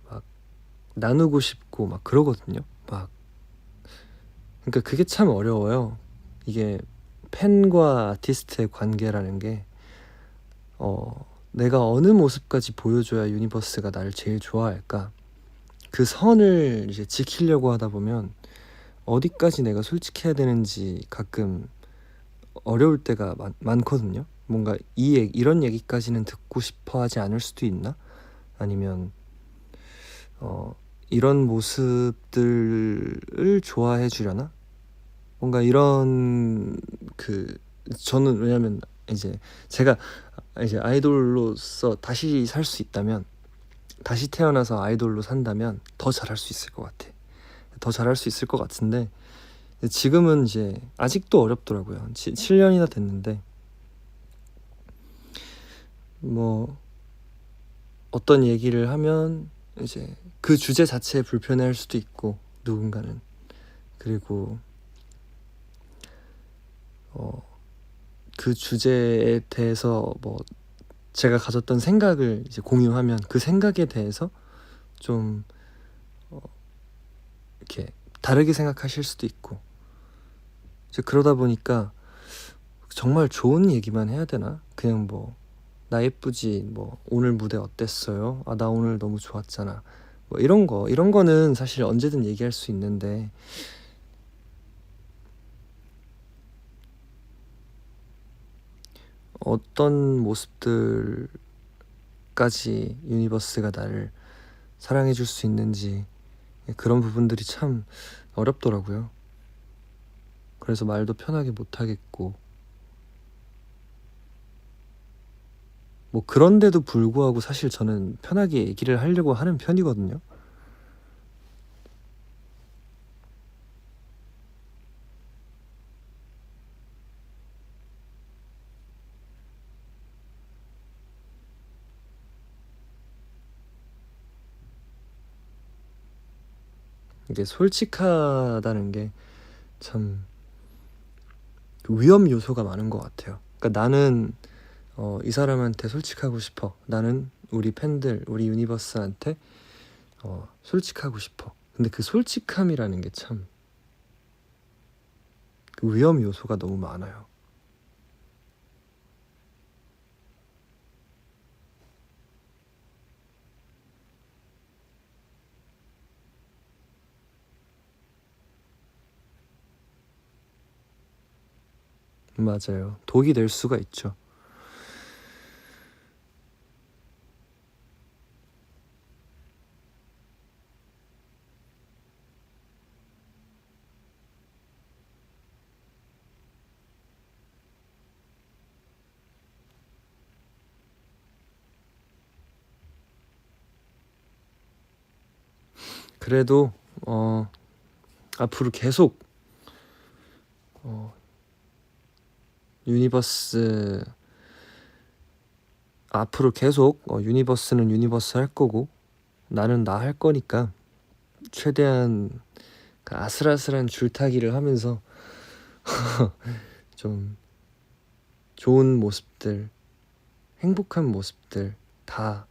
막 나누고 싶고 막 그러거든요. 그러니까 그게 참 어려워요. 이게 팬과 아티스트의 관계라는 게 내가 어느 모습까지 보여줘야 유니버스가 나를 제일 좋아할까, 그 선을 이제 지키려고 하다 보면 어디까지 내가 솔직해야 되는지 가끔 어려울 때가 많거든요. 뭔가 이런 얘기까지는 듣고 싶어 하지 않을 수도 있나? 아니면 이런 모습들을 좋아해 주려나? 뭔가 이런 저는 왜냐면 이제 제가 이제 아이돌로서 다시 살 수 있다면, 다시 태어나서 아이돌로 산다면 더 잘할 수 있을 것 같아. 더 잘할 수 있을 것 같은데 지금은 이제 아직도 어렵더라고요. 7년이나 됐는데 어떤 얘기를 하면 이제 그 주제 자체에 불편해할 수도 있고, 누군가는. 그리고 그 주제에 대해서 제가 가졌던 생각을 이제 공유하면 그 생각에 대해서 좀 이렇게 다르게 생각하실 수도 있고, 이제 그러다 보니까 정말 좋은 얘기만 해야 되나? 그냥 나 예쁘지, 오늘 무대 어땠어요? 나 오늘 너무 좋았잖아, 이런 거는 사실 언제든 얘기할 수 있는데 어떤 모습들까지 유니버스가 나를 사랑해 줄 수 있는지, 그런 부분들이 참 어렵더라고요. 그래서 말도 편하게 못 하겠고, 뭐 그런데도 불구하고 사실 저는 편하게 얘기를 하려고 하는 편이거든요. 이게 솔직하다는 게 참 위험 요소가 많은 것 같아요. 그러니까 나는 이 사람한테 솔직하고 싶어. 나는 우리 팬들, 우리 유니버스한테 솔직하고 싶어. 근데 그 솔직함이라는 게 참 그 위험 요소가 너무 많아요. 맞아요. 독이 될 수가 있죠. 그래도 앞으로 계속 유니버스 앞으로 계속 유니버스는 유니버스 할 거고 나는 나 할 거니까 최대한 그 아슬아슬한 줄타기를 하면서 좀 좋은 모습들, 행복한 모습들 다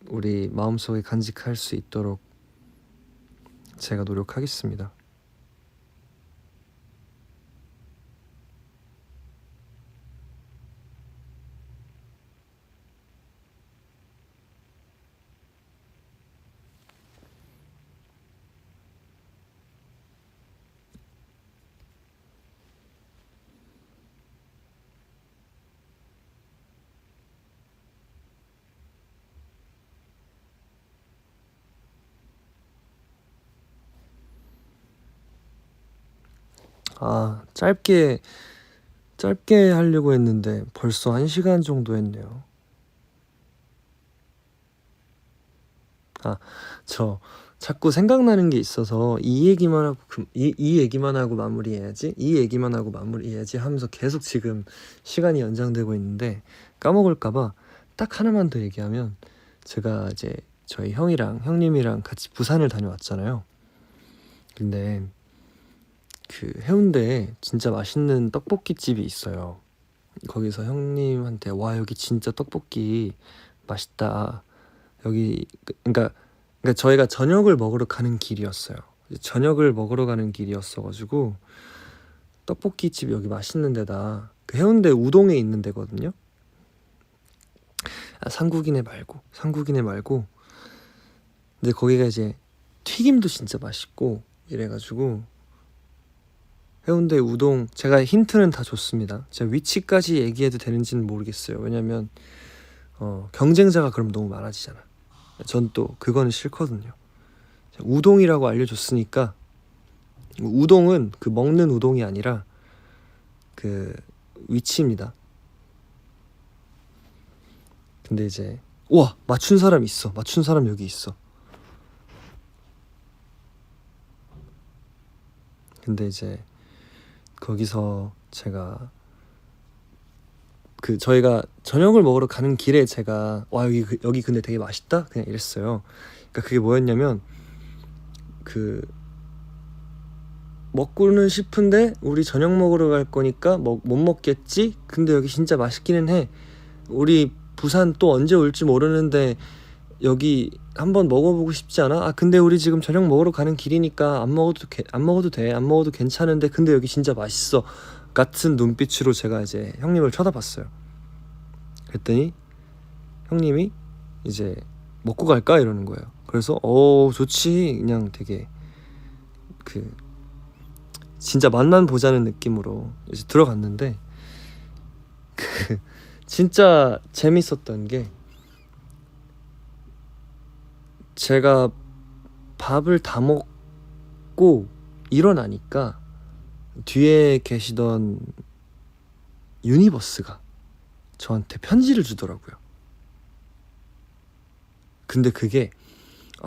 우리 마음속에 간직할 수 있도록 제가 노력하겠습니다. 짧게 하려고 했는데 벌써 1시간 정도 했네요. 저 자꾸 생각나는 게 있어서 이 얘기만 하고 이 얘기만 하고 마무리해야지, 이 얘기만 하고 마무리해야지 하면서 계속 지금 시간이 연장되고 있는데 까먹을까봐 딱 하나만 더 얘기하면, 제가 이제 저희 형님이랑 같이 부산을 다녀왔잖아요. 근데 그 해운대에 진짜 맛있는 떡볶이 집이 있어요. 거기서 형님한테 와 여기 진짜 떡볶이 맛있다. 여기 그러니까 저희가 저녁을 먹으러 가는 길이었어요. 저녁을 먹으러 가는 길이었어가지고 떡볶이 집 여기 맛있는 데다. 그 해운대 우동에 있는 데거든요. 상국이네 말고. 근데 거기가 이제 튀김도 진짜 맛있고 이래가지고 해운대 우동, 제가 힌트는 다 줬습니다. 제가 위치까지 얘기해도 되는지는 모르겠어요. 왜냐면 경쟁자가 그럼 너무 많아지잖아. 전 또 그거는 싫거든요. 우동이라고 알려줬으니까, 우동은 그 먹는 우동이 아니라 그 위치입니다. 근데 이제 우와 맞춘 사람 있어. 맞춘 사람 여기 있어. 근데 이제 거기서 제가 저희가 저녁을 먹으러 가는 길에 제가 와 여기 근데 되게 맛있다 그냥 이랬어요. 그러니까 그게 뭐였냐면, 먹고는 싶은데 우리 저녁 먹으러 갈 거니까 못 먹겠지? 근데 여기 진짜 맛있기는 해. 우리 부산 또 언제 올지 모르는데 여기 한번 먹어보고 싶지 않아? 근데 우리 지금 저녁 먹으러 가는 길이니까 안 먹어도 돼. 안 먹어도 괜찮은데 근데 여기 진짜 맛있어. 같은 눈빛으로 제가 이제 형님을 쳐다봤어요. 그랬더니 형님이 이제 먹고 갈까? 이러는 거예요. 그래서 좋지. 그냥 되게 진짜 맛만 보자는 느낌으로 이제 들어갔는데 진짜 재밌었던 게, 제가 밥을 다 먹고 일어나니까 뒤에 계시던 유니버스가 저한테 편지를 주더라고요. 근데 그게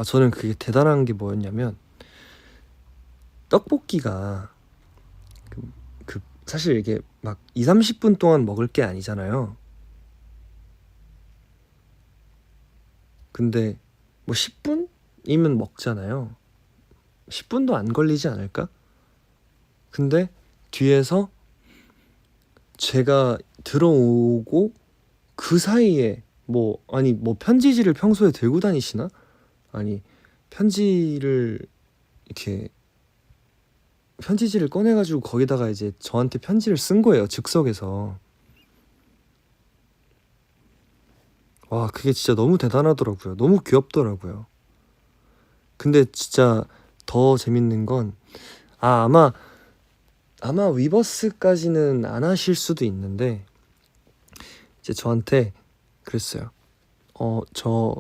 저는 그게 대단한 게 뭐였냐면, 떡볶이가 사실 이게 막 2, 30분 동안 먹을 게 아니잖아요. 근데 뭐 10분이면 먹잖아요. 10분도 안 걸리지 않을까? 근데 뒤에서 제가 들어오고 그 사이에 뭐 편지지를 평소에 들고 다니시나? 아니 편지를 이렇게 편지지를 꺼내가지고 거기다가 이제 저한테 편지를 쓴 거예요. 즉석에서. 와, 그게 진짜 너무 대단하더라고요. 너무 귀엽더라고요. 근데 진짜 더 재밌는 건 아마 위버스까지는 안 하실 수도 있는데, 이제 저한테 그랬어요. 저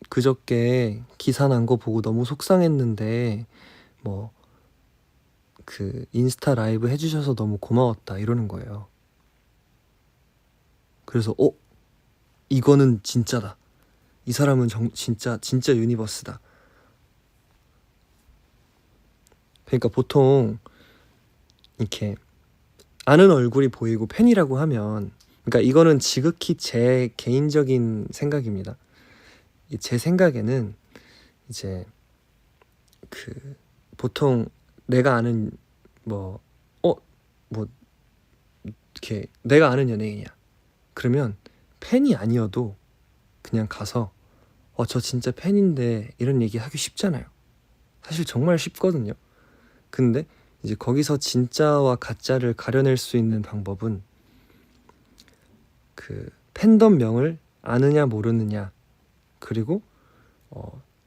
그저께 기사 난 거 보고 너무 속상했는데 뭐 그 인스타 라이브 해주셔서 너무 고마웠다 이러는 거예요. 그래서 이거는 진짜다. 이 사람은 진짜 유니버스다. 그러니까 보통 이렇게 아는 얼굴이 보이고 팬이라고 하면, 그러니까 이거는 지극히 제 개인적인 생각입니다. 제 생각에는 이제 보통 내가 아는 이렇게 내가 아는 연예인이야. 그러면 팬이 아니어도 그냥 가서 저 진짜 팬인데 이런 얘기 하기 쉽잖아요. 사실 정말 쉽거든요. 근데 이제 거기서 진짜와 가짜를 가려낼 수 있는 방법은 그 팬덤명을 아느냐 모르느냐, 그리고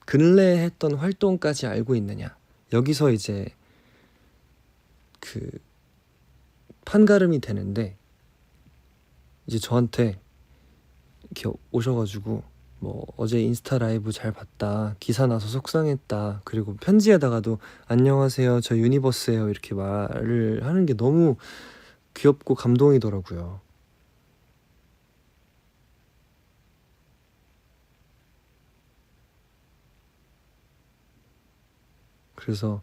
근래에 했던 활동까지 알고 있느냐, 여기서 이제 판가름이 되는데, 이제 저한테 이렇게 오셔가지고 어제 인스타 라이브 잘 봤다, 기사 나서 속상했다, 그리고 편지에다가도 안녕하세요 저 유니버스예요 이렇게 말을 하는 게 너무 귀엽고 감동이더라고요. 그래서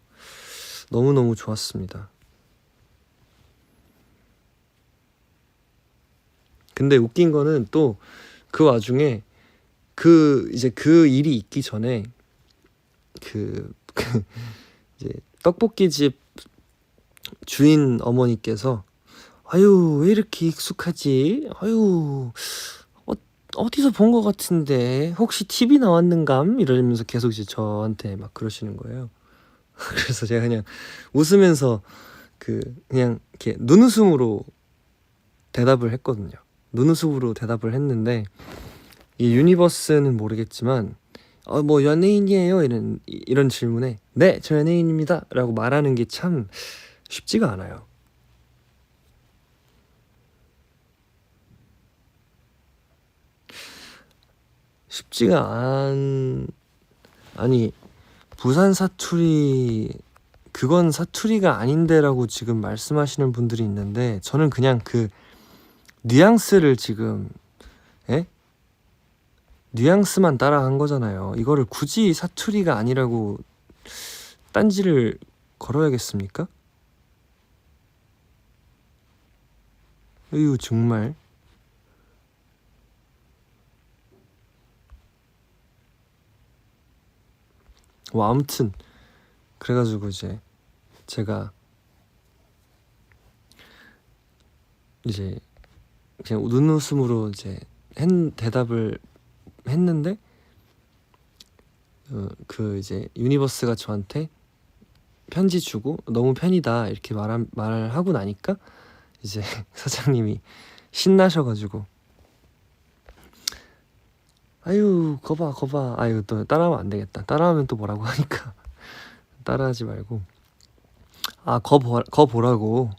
너무너무 좋았습니다. 근데 웃긴 거는 또 그 와중에 이제 그 일이 있기 전에 이제 떡볶이집 주인 어머니께서 아유 왜 이렇게 익숙하지? 아유 어디서 본 것 같은데 혹시 TV 나왔는감? 이러면서 계속 이제 저한테 막 그러시는 거예요. 그래서 제가 그냥 웃으면서 그냥 이렇게 눈웃음으로 대답을 했거든요. 눈웃음으로 대답을 했는데, 이 유니버스는 모르겠지만 뭐 연예인이에요 이런 질문에 네 저 연예인입니다 라고 말하는 게 참 쉽지가 않아요. 아니 부산 사투리 그건 사투리가 아닌데라고 지금 말씀하시는 분들이 있는데, 저는 그냥 뉘앙스를 지금 뉘앙스만 따라한 거잖아요. 이거를 굳이 사투리가 아니라고 딴지를 걸어야겠습니까? 으유 정말. 아무튼 그래가지고 이제 제가 이제 그냥 눈웃음으로 이제 대답을 했는데 이제 유니버스가 저한테 편지 주고 너무 팬이다 이렇게 말하고 나니까 이제 사장님이 신나셔가지고 아유 거봐 아유 또 따라하면 안 되겠다, 따라하면 또 뭐라고 하니까 따라하지 말고 거 보라고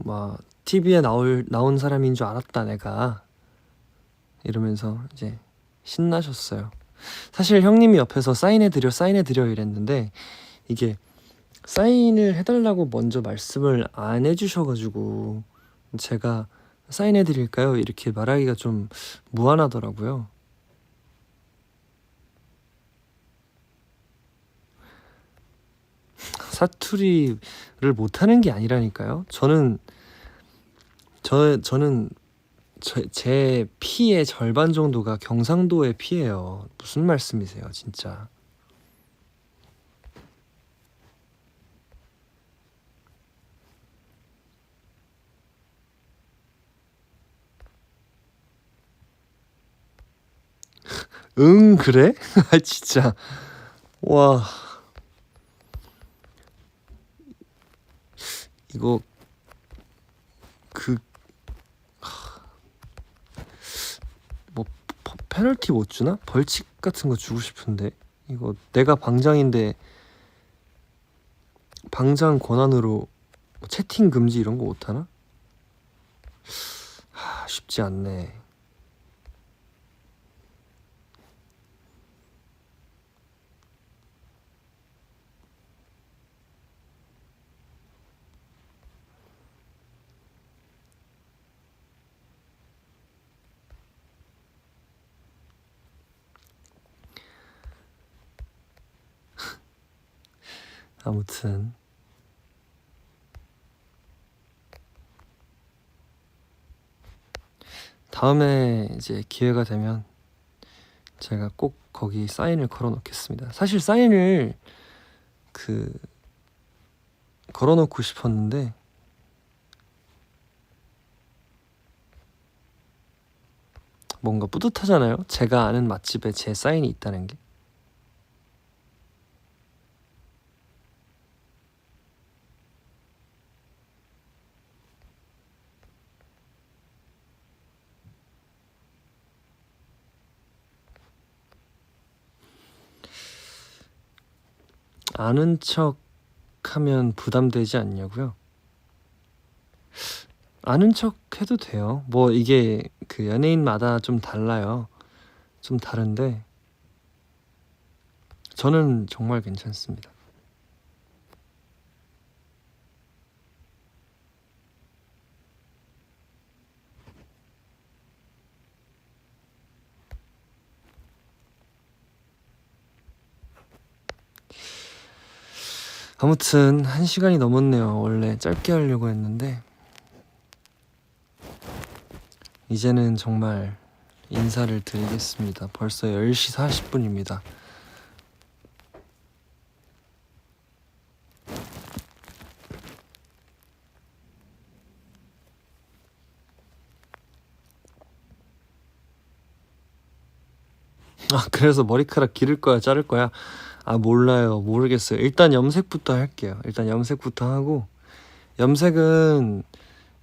막 TV에 나온 사람인 줄 알았다 내가, 이러면서 이제 신나셨어요. 사실 형님이 옆에서 사인해드려 이랬는데, 이게 사인을 해달라고 먼저 말씀을 안 해주셔가지고 제가 사인해드릴까요? 이렇게 말하기가 좀 무안하더라고요. 사투리를 못하는 게 아니라니까요. 저는 제 피의 절반 정도가 경상도의 피예요. 무슨 말씀이세요, 진짜. 응, 그래? 아, 진짜. 와, 이거 그 뭐 페널티 못 주나? 벌칙 같은 거 주고 싶은데. 이거 내가 방장인데 방장 권한으로 채팅 금지 이런 거 못하나? 쉽지 않네. 아무튼 다음에 이제 기회가 되면 제가 꼭 거기 사인을 걸어 놓겠습니다. 사실 사인을 그 걸어 놓고 싶었는데 뭔가 뿌듯하잖아요. 제가 아는 맛집에 제 사인이 있다는 게. 아는 척 하면 부담되지 않냐고요? 아는 척 해도 돼요. 뭐 이게 그 연예인마다 좀 달라요. 좀 다른데 저는 정말 괜찮습니다. 아무튼 1시간이 넘었네요. 원래 짧게 하려고 했는데 이제는 정말 인사를 드리겠습니다. 벌써 10시 40분입니다. 아, 그래서 머리카락 기를 거야, 자를 거야? 아, 몰라요. 모르겠어요. 일단 염색부터 할게요. 일단 염색부터 하고, 염색은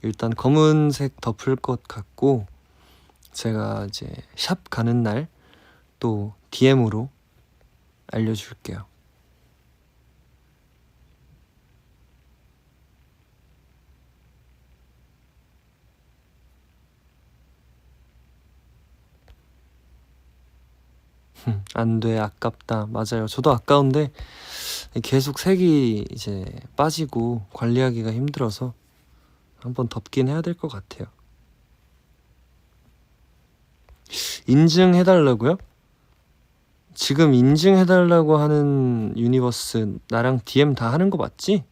일단 검은색 덮을 것 같고, 제가 이제 샵 가는 날 또 DM으로 알려줄게요. 안 돼, 아깝다. 맞아요. 저도 아까운데 계속 색이 이제 빠지고 관리하기가 힘들어서 한번 덮긴 해야 될 것 같아요. 인증해달라고요? 지금 인증해달라고 하는 유니버스 나랑 DM 다 하는 거 맞지?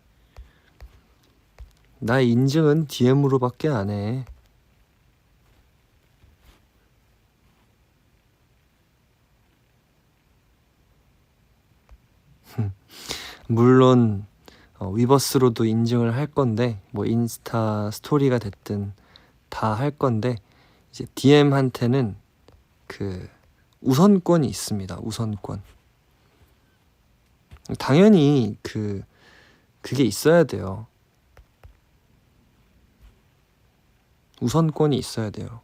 나 인증은 DM으로밖에 안 해. 물론 위버스로도 인증을 할 건데 뭐 인스타 스토리가 됐든 다 할 건데 이제 DM한테는 그 우선권이 있습니다. 우선권. 당연히 그게 있어야 돼요. 우선권이 있어야 돼요.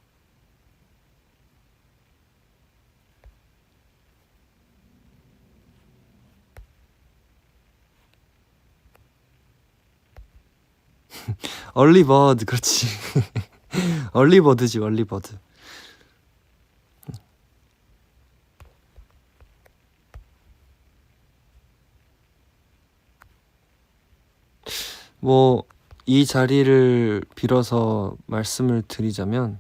얼리버드, 그렇지. 얼리버드지, 얼리버드. 뭐 이 자리를 빌어서 말씀을 드리자면,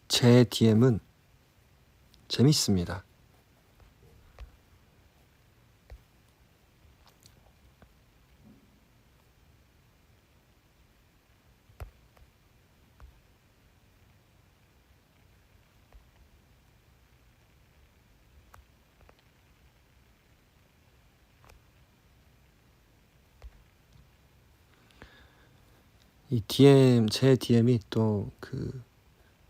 제 DM은 재밌습니다. 이 제 DM이 또 그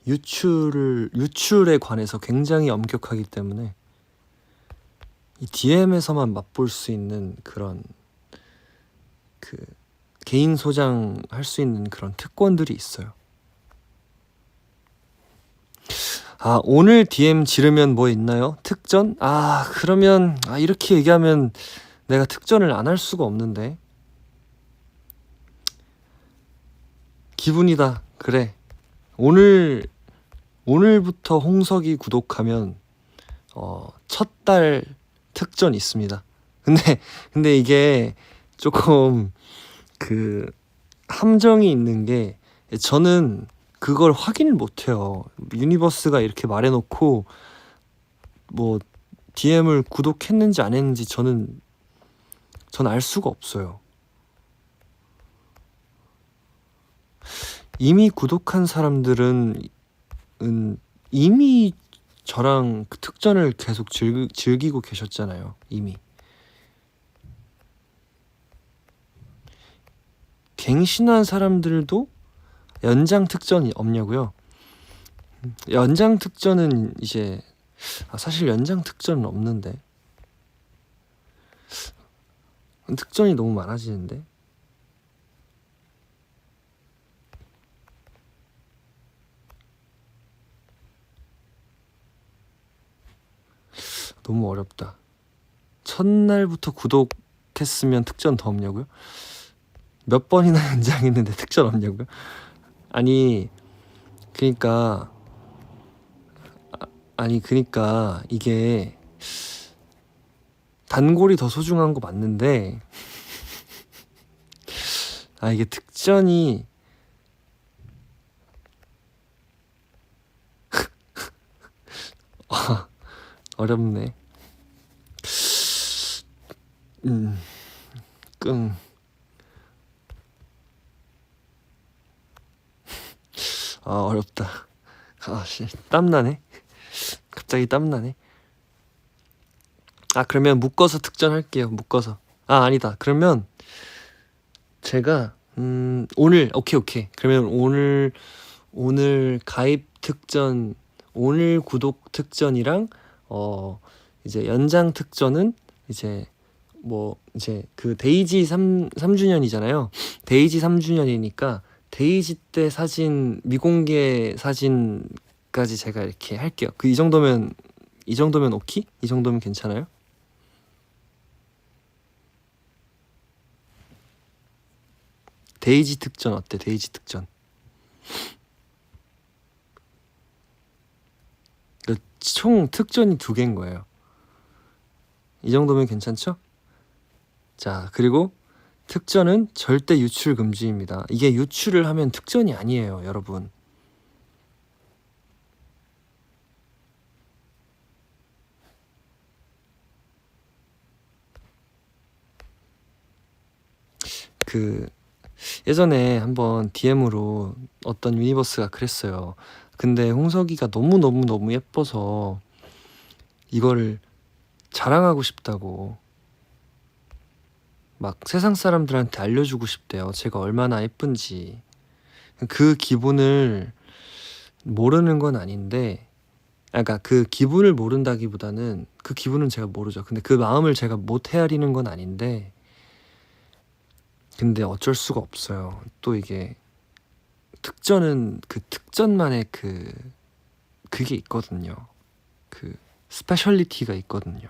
유출에 관해서 굉장히 엄격하기 때문에 이 DM에서만 맛볼 수 있는 그런 그 개인 소장할 수 있는 그런 특권들이 있어요. 아, 오늘 DM 지르면 뭐 있나요? 특전? 그러면 이렇게 얘기하면 내가 특전을 안 할 수가 없는데. 기분이다. 그래. 오늘부터 홍석이 구독하면 첫 달 특전 있습니다. 근데 이게 조금 그 함정이 있는 게 저는 그걸 확인을 못해요. 유니버스가 이렇게 말해놓고 뭐 DM을 구독했는지 안 했는지 전 알 수가 없어요. 이미 구독한 사람들은 이미 저랑 그 특전을 계속 즐기고 계셨잖아요. 이미. 갱신한 사람들도 연장 특전이 없냐고요? 연장 특전은 이제 사실 연장 특전은 없는데 특전이 너무 많아지는데. 너무 어렵다. 첫날부터 구독했으면 특전 더 없냐고요? 몇 번이나 연장했는데 특전 없냐고요? 아니 그니까 이게 단골이 더 소중한 거 맞는데 이게 특전이 어렵네. 끙. 어렵다. 땀나네. 갑자기 땀나네. 그러면 묶어서 특전할게요. 묶어서. 아니다. 그러면 제가 오늘 오케이. 그러면 오늘 가입 특전, 오늘 구독 특전이랑 이제 연장 특전은 이제 그 데이지 3주년이잖아요. 데이지 3주년이니까 데이지 때 사진, 미공개 사진까지 제가 이렇게 할게요. 이 정도면 오케이? 이 정도면 괜찮아요? 데이지 특전 어때? 데이지 특전. 총 특전이 2개인 거예요. 이 정도면 괜찮죠? 자, 그리고 특전은 절대 유출 금지입니다. 이게 유출을 하면 특전이 아니에요, 여러분. 예전에 한번 DM으로 어떤 유니버스가 그랬어요. 근데 홍석이가 너무 예뻐서 이거를 자랑하고 싶다고 막 세상 사람들한테 알려주고 싶대요. 제가 얼마나 예쁜지. 그 기분을 모르는 건 아닌데, 그러니까 그 기분을 모른다기보다는 그 기분은 제가 모르죠. 근데 그 마음을 제가 못 헤아리는 건 아닌데, 근데 어쩔 수가 없어요. 또 이게 특전은 그 특전만의 그게 있거든요. 그 스페셜리티가 있거든요.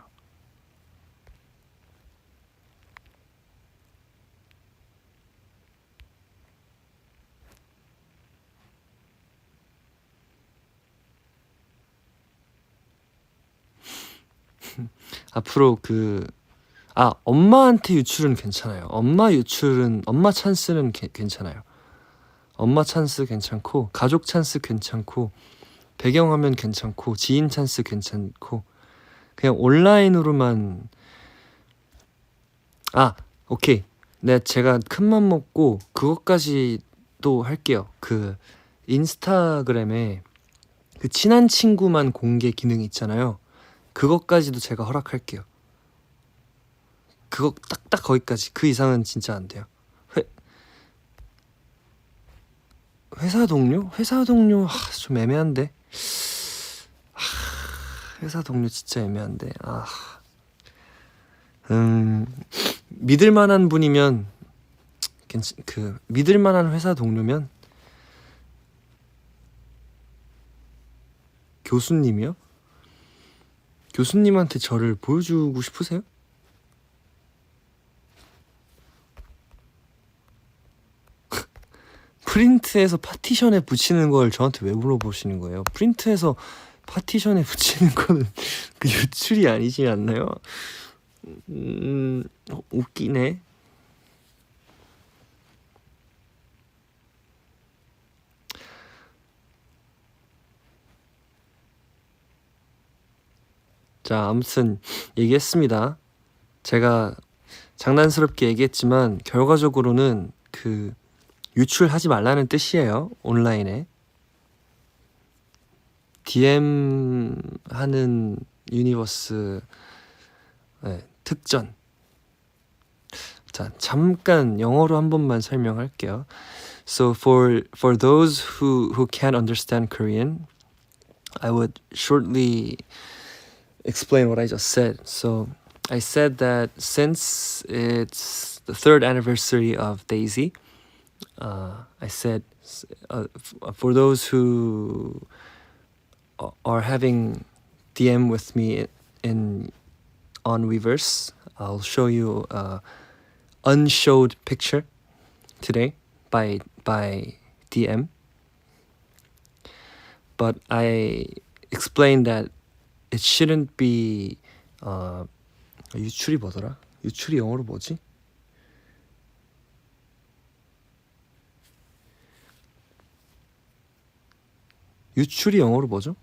앞으로 엄마한테 유출은 괜찮아요. 엄마 찬스는 괜찮아요. 엄마 찬스 괜찮고, 가족 찬스 괜찮고, 배경화면 괜찮고, 지인 찬스 괜찮고, 그냥 온라인으로만. 오케이. 제가 큰맘 먹고 그것까지도 할게요. 인스타그램에 친한 친구만 공개 기능 있잖아요. 그것까지도 제가 허락할게요. 그거 딱 거기까지. 그 이상은 진짜 안 돼요. 회사 동료? 회사 동료 좀 애매한데. 회사 동료 진짜 애매한데. 믿을 만한 분이면 믿을 만한 회사 동료면. 교수님이요? 교수님한테 저를 보여주고 싶으세요? 프린트해서 파티션에 붙이는 걸 저한테 왜 물어보시는 거예요? 프린트해서 파티션에 붙이는 거는 유출이 아니지 않나요? 웃기네. 자, 아무튼 얘기했습니다. 제가 장난스럽게 얘기했지만 결과적으로는 유출하지 말라는 뜻이에요. 온라인에 DM 하는 유니버스 특전. 자, 잠깐 영어로 한 번만 설명할게요. So for those who can't understand Korean, I would shortly explain what I just said. So I said that since it's the 3rd anniversary of Daisy, I said for those who are having DM with me on Weverse, I'll show you a unshowed picture today by DM. But I explained that it shouldn't be 유출이 뭐더라? 유출이 영어로 뭐지? 유출이 영어로 뭐죠?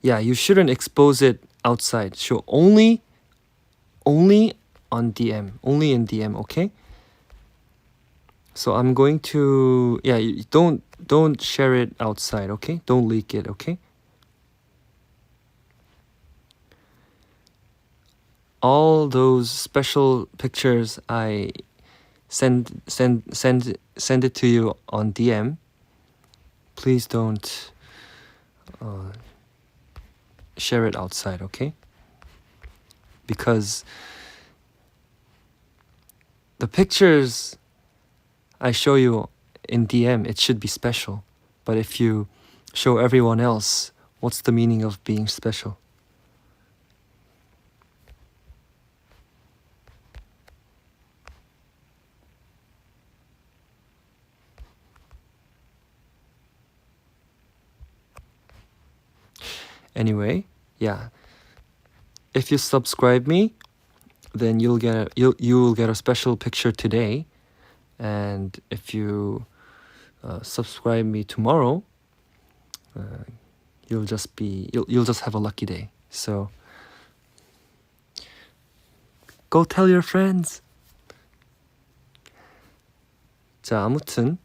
Yeah, you shouldn't expose it outside. So only on DM, only in DM, okay? So I'm going to don't share it outside, okay? Don't leak it, okay? All those special pictures I send it to you on DM. Please don't share it outside, okay? Because the pictures I show you in DM, it should be special. But if you show everyone else, what's the meaning of being special? Anyway, yeah. If you subscribe me, then you'll get a special picture today. And if you subscribe me tomorrow, you'll just have a lucky day. So go tell your friends. 자, 아무튼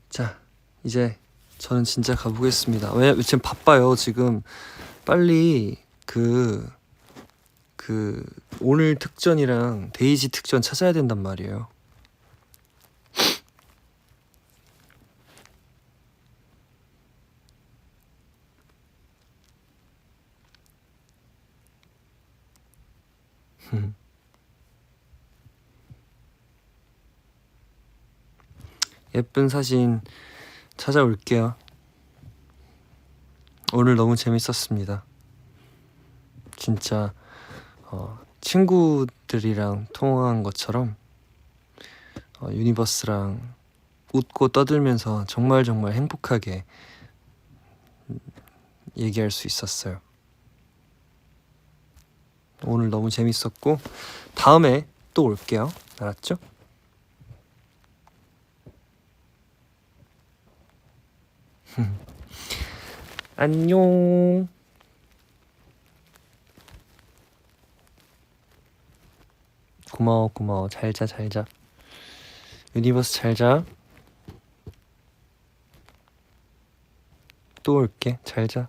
자, 이제 저는 진짜 가보겠습니다. 왜냐면 지금 바빠요. 지금 빨리 오늘 특전이랑 데이지 특전 찾아야 된단 말이에요. 예쁜 사진 찾아올게요. 오늘 너무 재밌었습니다. 진짜 친구들이랑 통화한 것처럼 유니버스랑 웃고 떠들면서 정말 정말 행복하게 얘기할 수 있었어요. 오늘 너무 재밌었고 다음에 또 올게요. 알았죠? 안녕. 고마워 고마워. 잘자 잘자. 유니버스 잘자. 또 올게. 잘자.